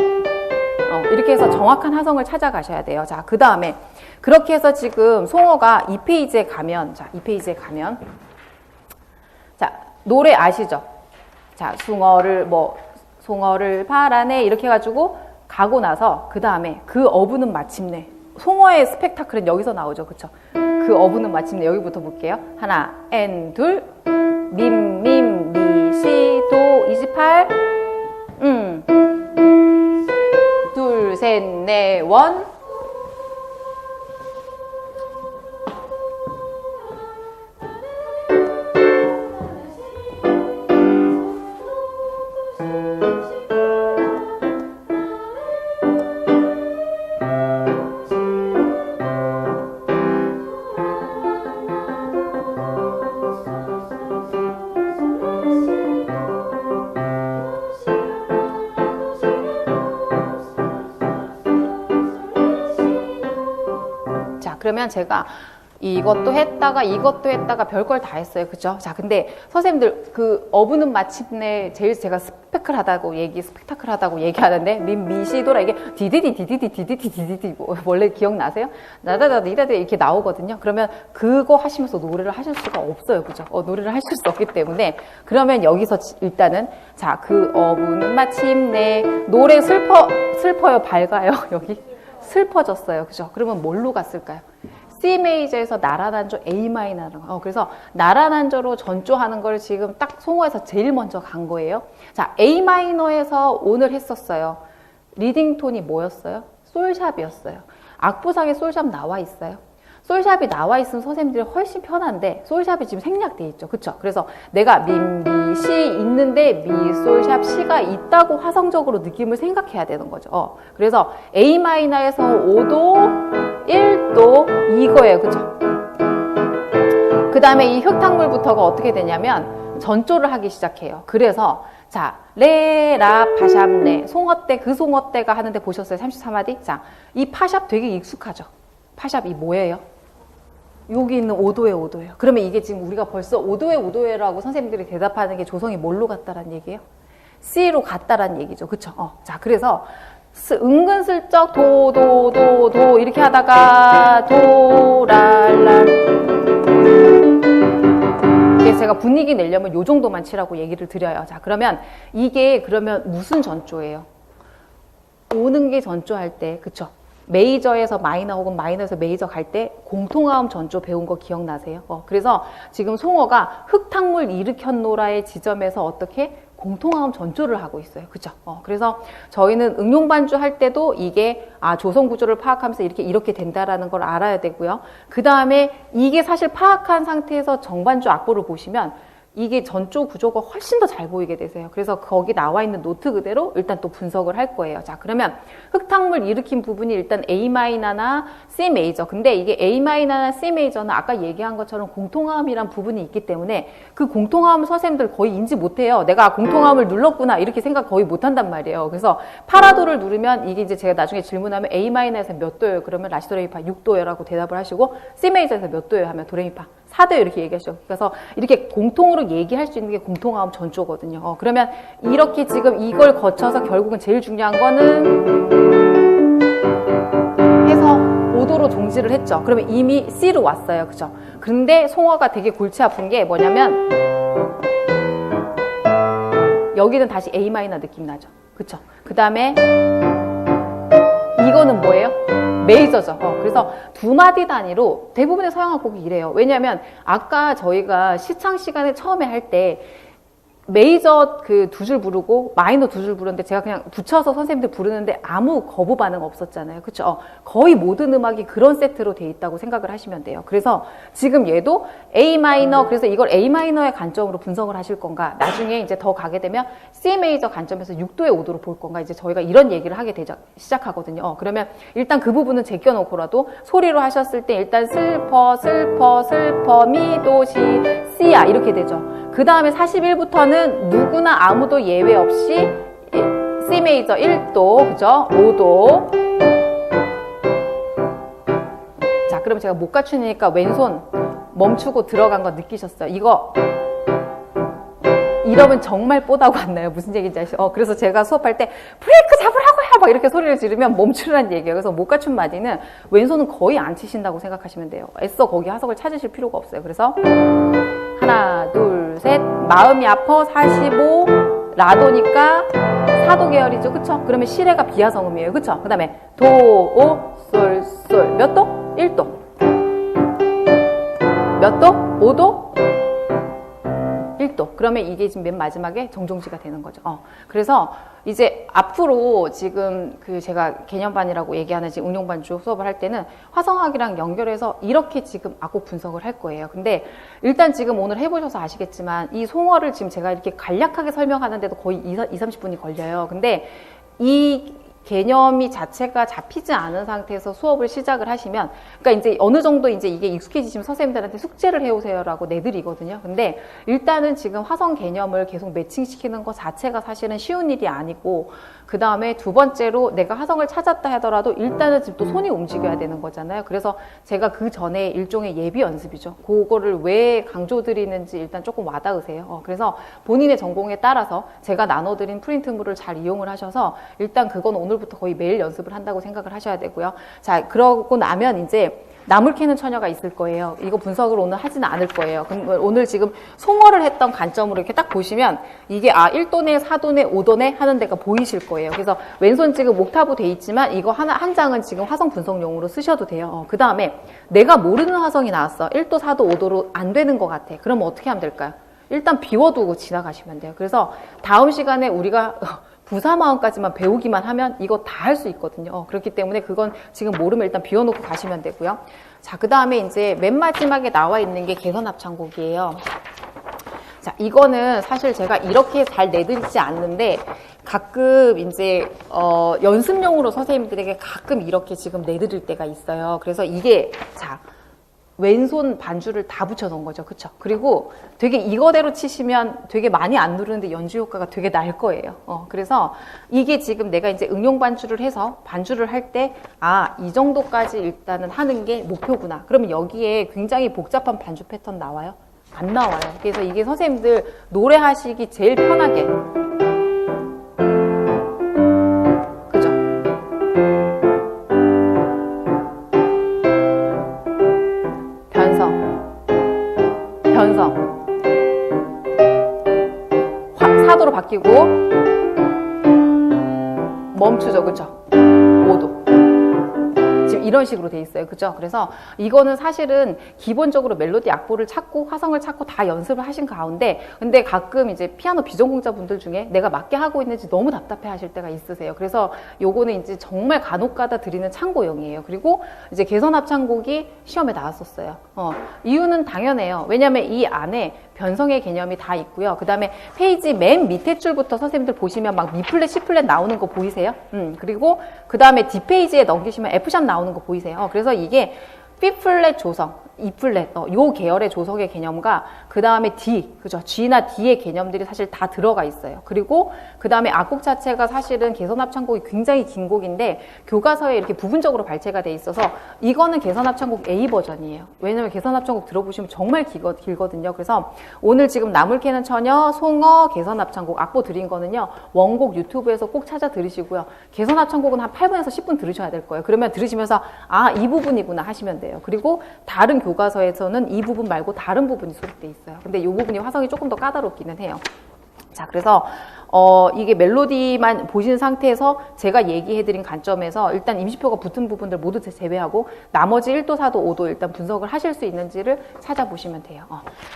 이렇게 해서 정확한 하성을 찾아가셔야 돼요. 자, 그 다음에 그렇게 해서 지금 송어가 2페이지에 가면, 자, 2페이지에 가면, 자, 노래 아시죠? 자, 송어를 바라네 이렇게 해가지고 가고 나서 그 다음에 그 어부는 마침내, 송어의 스펙타클은 여기서 나오죠. 그쵸? 그 어부는 마침내 여기부터 볼게요. 하나, 둘, 밈, 미, 시, 도, 28, 둘, 셋, 넷, 원. 그러면 제가 이것도 했다가 별걸 다 했어요. 그죠? 자, 근데 선생님들 그 어부는 마침내 제일 제가 스펙타클하다고 얘기하는데 미시도라 이게 디디디 원래 기억나세요? 나다다다 이렇게 나오거든요. 그러면 그거 하시면서 노래를 하실 수가 없어요. 그죠? 노래를 하실 수 없기 때문에 그러면 여기서 일단은 자, 그 어부는 마침내 노래 슬퍼요 밝아요. 여기 슬퍼졌어요. 그죠? 그러면 뭘로 갔을까요? C 메이저에서 나라단조 A 마이너로. 그래서 나라단조로 전조하는 걸 지금 딱 송어에서 제일 먼저 간 거예요. 자, A 마이너에서 오늘 했었어요. 리딩 톤이 뭐였어요? 솔샵이었어요. 악보상에 솔샵 나와 있어요. 솔샵이 나와 있으면 선생님들이 훨씬 편한데 솔샵이 지금 생략돼 있죠. 그쵸? 그래서 내가 미, 시 있는데 미, 솔샵, 시가 있다고 화성적으로 느낌을 생각해야 되는 거죠. 그래서 A 마이너에서 5도, 1도 이거예요. 그쵸? 그 다음에 이 흙탕물부터가 어떻게 되냐면 전조를 하기 시작해요. 그래서 자, 레, 라, 파샵, 레. 송어 때, 그 송어 때가 하는데 보셨어요? 33마디? 자, 이 파샵 되게 익숙하죠? 파샵이 뭐예요? 여기 있는 5도예요. 그러면 이게 지금 우리가 벌써 5도라고 선생님들이 대답하는 게 조성이 뭘로 갔다라는 얘기예요? C로 갔다라는 얘기죠. 그쵸? 자, 그래서 은근슬쩍 도 이렇게 하다가 도랄랄. 이게 제가 분위기 내려면 요 정도만 치라고 얘기를 드려요. 자, 그러면 이게 그러면 무슨 전조예요? 오는 게 전조할 때, 그쵸? 메이저에서 마이너 혹은 마이너에서 메이저 갈 때 공통화음 전조 배운 거 기억나세요? 그래서 지금 송어가 흙탕물 일으켰노라의 지점에서 어떻게 공통화음 전조를 하고 있어요. 그죠? 그래서 저희는 응용반주 할 때도 이게 조성 구조를 파악하면서 이렇게 된다라는 걸 알아야 되고요. 그 다음에 이게 사실 파악한 상태에서 정반주 악보를 보시면 이게 전조 구조가 훨씬 더 잘 보이게 되세요. 그래서 거기 나와 있는 노트 그대로 일단 또 분석을 할 거예요. 자, 그러면 흙탕물 일으킨 부분이 일단 A 마이너나 C 메이저. 근데 이게 A 마이너나 C 메이저는 아까 얘기한 것처럼 공통화음이란 부분이 있기 때문에 그 공통화음 선생님들 거의 인지 못해요. 내가 공통화음을 눌렀구나 이렇게 생각 거의 못한단 말이에요. 그래서 파라도를 누르면 이게 이제 제가 나중에 질문하면 A 마이너에서 몇 도예요? 그러면 라시도레미파 6도요라고 대답을 하시고 C 메이저에서 몇 도예요? 하면 도레미파 4도요 이렇게 얘기하시죠. 그래서 이렇게 공통으로 얘기할 수 있는 게 공통화음 전조거든요. 그러면 이렇게 지금 이걸 거쳐서 결국은 제일 중요한 거는 해서 5도로 종지를 했죠. 그러면 이미 C로 왔어요. 그죠? 근데 송어가 되게 골치 아픈 게 뭐냐면 여기는 다시 A 마이너 느낌 나죠. 그쵸? 그 다음에 이거는 뭐예요? 메이저죠. 그래서 두 마디 단위로 대부분의 서양악 곡이 이래요. 왜냐하면 아까 저희가 시창 시간에 처음에 할 때 메이저 그 두 줄 부르고 마이너 두 줄 부르는데 제가 그냥 붙여서 선생님들 부르는데 아무 거부 반응 없었잖아요. 그쵸? 거의 모든 음악이 그런 세트로 돼 있다고 생각을 하시면 돼요. 그래서 지금 얘도 A 마이너, 그래서 이걸 A 마이너의 관점으로 분석을 하실 건가, 나중에 이제 더 가게 되면 C 메이저 관점에서 6도의 5도로 볼 건가, 이제 저희가 이런 얘기를 하게 시작하거든요. 그러면 일단 그 부분은 제껴놓고라도 소리로 하셨을 때 일단 슬퍼, 슬퍼, 슬퍼, 미, 도, 시, C야 이렇게 되죠. 그 다음에 41부터는 누구나 아무도 예외 없이 C 메이저 1도, 그죠? 5도. 자, 그럼 제가 못 갖추니까 왼손 멈추고 들어간 거 느끼셨어요? 이거 이러면 정말 뽀다고 안 나요. 무슨 얘기인지 아시죠? 그래서 제가 수업할 때 브레이크 잡으라고요! 막 이렇게 소리를 지르면 멈추라는 얘기예요. 그래서 못 갖춘 마디는 왼손은 거의 안 치신다고 생각하시면 돼요. 애써 거기 하석을 찾으실 필요가 없어요. 그래서 하나, 둘, 셋. 마음이 아파 45. 라도니까 4도 계열이죠. 그쵸? 그러면 시레가 비하성음이에요. 그쵸? 그 다음에 도, 오, 솔, 솔. 몇 도? 1도. 몇 도? 5도? 1도. 그러면 이게 지금 맨 마지막에 정종시가 되는 거죠. 그래서 이제 앞으로 지금 그 제가 개념반이라고 얘기하는 지금 응용반주 수업을 할 때는 화성학이랑 연결해서 이렇게 지금 악곡 분석을 할 거예요. 근데 일단 지금 오늘 해보셔서 아시겠지만 이 송어를 지금 제가 이렇게 간략하게 설명하는데도 거의 20-30분이 걸려요. 근데 이 개념이 자체가 잡히지 않은 상태에서 수업을 시작을 하시면, 그러니까 이제 어느 정도 이제 이게 익숙해지시면 선생님들한테 숙제를 해오세요라고 내드리거든요. 근데 일단은 지금 화성 개념을 계속 매칭시키는 것 자체가 사실은 쉬운 일이 아니고, 그 다음에 두 번째로 내가 화성을 찾았다 하더라도 일단은 지금 또 손이 움직여야 되는 거잖아요. 그래서 제가 그 전에 일종의 예비 연습이죠. 그거를 왜 강조드리는지 일단 조금 와닿으세요. 그래서 본인의 전공에 따라서 제가 나눠드린 프린트물을 잘 이용을 하셔서 일단 그건 오늘부터 거의 매일 연습을 한다고 생각을 하셔야 되고요. 자, 그러고 나면 이제 나물 캐는 처녀가 있을 거예요. 이거 분석을 오늘 하지는 않을 거예요. 오늘 지금 송어를 했던 관점으로 이렇게 딱 보시면 이게 1도네, 4도네, 5도네 하는 데가 보이실 거예요. 그래서 왼손 지금 옥타브 돼 있지만 이거 한 장은 지금 화성 분석용으로 쓰셔도 돼요. 그 다음에 내가 모르는 화성이 나왔어. 1도, 4도, 5도로 안 되는 것 같아. 그러면 어떻게 하면 될까요? 일단 비워두고 지나가시면 돼요. 그래서 다음 시간에 우리가 부사마음까지만 배우기만 하면 이거 다 할 수 있거든요. 그렇기 때문에 그건 지금 모르면 일단 비워놓고 가시면 되고요. 자, 그 다음에 이제 맨 마지막에 나와 있는 게 개선합창곡이에요. 자, 이거는 사실 제가 이렇게 잘 내드리지 않는데 가끔 이제 연습용으로 선생님들에게 가끔 이렇게 지금 내드릴 때가 있어요. 그래서 이게 자, 왼손 반주를 다 붙여놓은 거죠. 그쵸? 그리고 되게 이거대로 치시면 되게 많이 안 누르는데 연주 효과가 되게 날 거예요. 그래서 이게 지금 내가 이제 응용 반주를 해서 반주를 할 때, 이 정도까지 일단은 하는 게 목표구나. 그러면 여기에 굉장히 복잡한 반주 패턴 나와요? 안 나와요. 그래서 이게 선생님들 노래하시기 제일 편하게. 변성 4도로 바뀌고 멈추죠. 그쵸? 5도 지금 이런 식으로 돼 있어요. 그죠? 그래서 이거는 사실은 기본적으로 멜로디 악보를 찾고 화성을 찾고 다 연습을 하신 가운데, 근데 가끔 이제 피아노 비전공자 분들 중에 내가 맞게 하고 있는지 너무 답답해 하실 때가 있으세요. 그래서 요거는 이제 정말 간혹가다 드리는 참고용이에요. 그리고 이제 개선 합창곡이 시험에 나왔었어요. 이유는 당연해요. 왜냐면 이 안에 변성의 개념이 다 있고요. 그 다음에 페이지 맨 밑에 줄부터 선생님들 보시면 막 미플랫, C플랫 나오는 거 보이세요? 그리고 그 다음에 뒷페이지에 넘기시면 F샵 나오는 거 보이세요? 그래서 이게 B플랫 조성, E플랫, 요 계열의 조성의 개념과 그 다음에 D, 그죠? G나 D의 개념들이 사실 다 들어가 있어요. 그리고 그 다음에 악곡 자체가 사실은 개선합창곡이 굉장히 긴 곡인데 교과서에 이렇게 부분적으로 발췌가 돼 있어서 이거는 개선합창곡 A 버전이에요. 왜냐면 개선합창곡 들어보시면 정말 길거든요. 그래서 오늘 지금 나물 캐는 처녀, 송어, 개선합창곡 악보 드린 거는요. 원곡 유튜브에서 꼭 찾아 들으시고요. 개선합창곡은 한 8분에서 10분 들으셔야 될 거예요. 그러면 들으시면서 이 부분이구나 하시면 돼요. 그리고 다른 교과서에서는 이 부분 말고 다른 부분이 수록돼 있어요. 근데 이 부분이 화성이 조금 더 까다롭기는 해요. 자, 그래서 이게 멜로디만 보신 상태에서 제가 얘기해드린 관점에서 일단 임시표가 붙은 부분들 모두 제외하고 나머지 1도, 4도, 5도 일단 분석을 하실 수 있는지를 찾아보시면 돼요.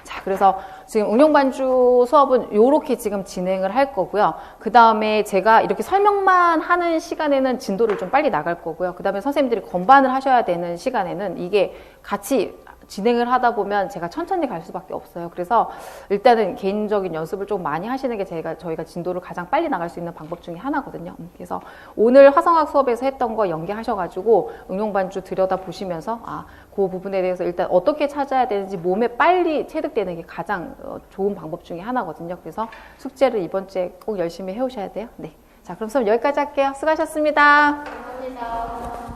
자, 그래서 지금 응용반주 수업은 요렇게 지금 진행을 할 거고요. 그 다음에 제가 이렇게 설명만 하는 시간에는 진도를 좀 빨리 나갈 거고요. 그 다음에 선생님들이 건반을 하셔야 되는 시간에는 이게 같이 진행을 하다 보면 제가 천천히 갈 수밖에 없어요. 그래서 일단은 개인적인 연습을 좀 많이 하시는 게 저희가 진도를 가장 빨리 나갈 수 있는 방법 중에 하나거든요. 그래서 오늘 화성학 수업에서 했던 거 연계하셔가지고 응용반주 들여다보시면서 그 부분에 대해서 일단 어떻게 찾아야 되는지 몸에 빨리 체득되는 게 가장 좋은 방법 중에 하나거든요. 그래서 숙제를 이번 주에 꼭 열심히 해오셔야 돼요. 네. 자, 그럼 수업 여기까지 할게요. 수고하셨습니다. 감사합니다.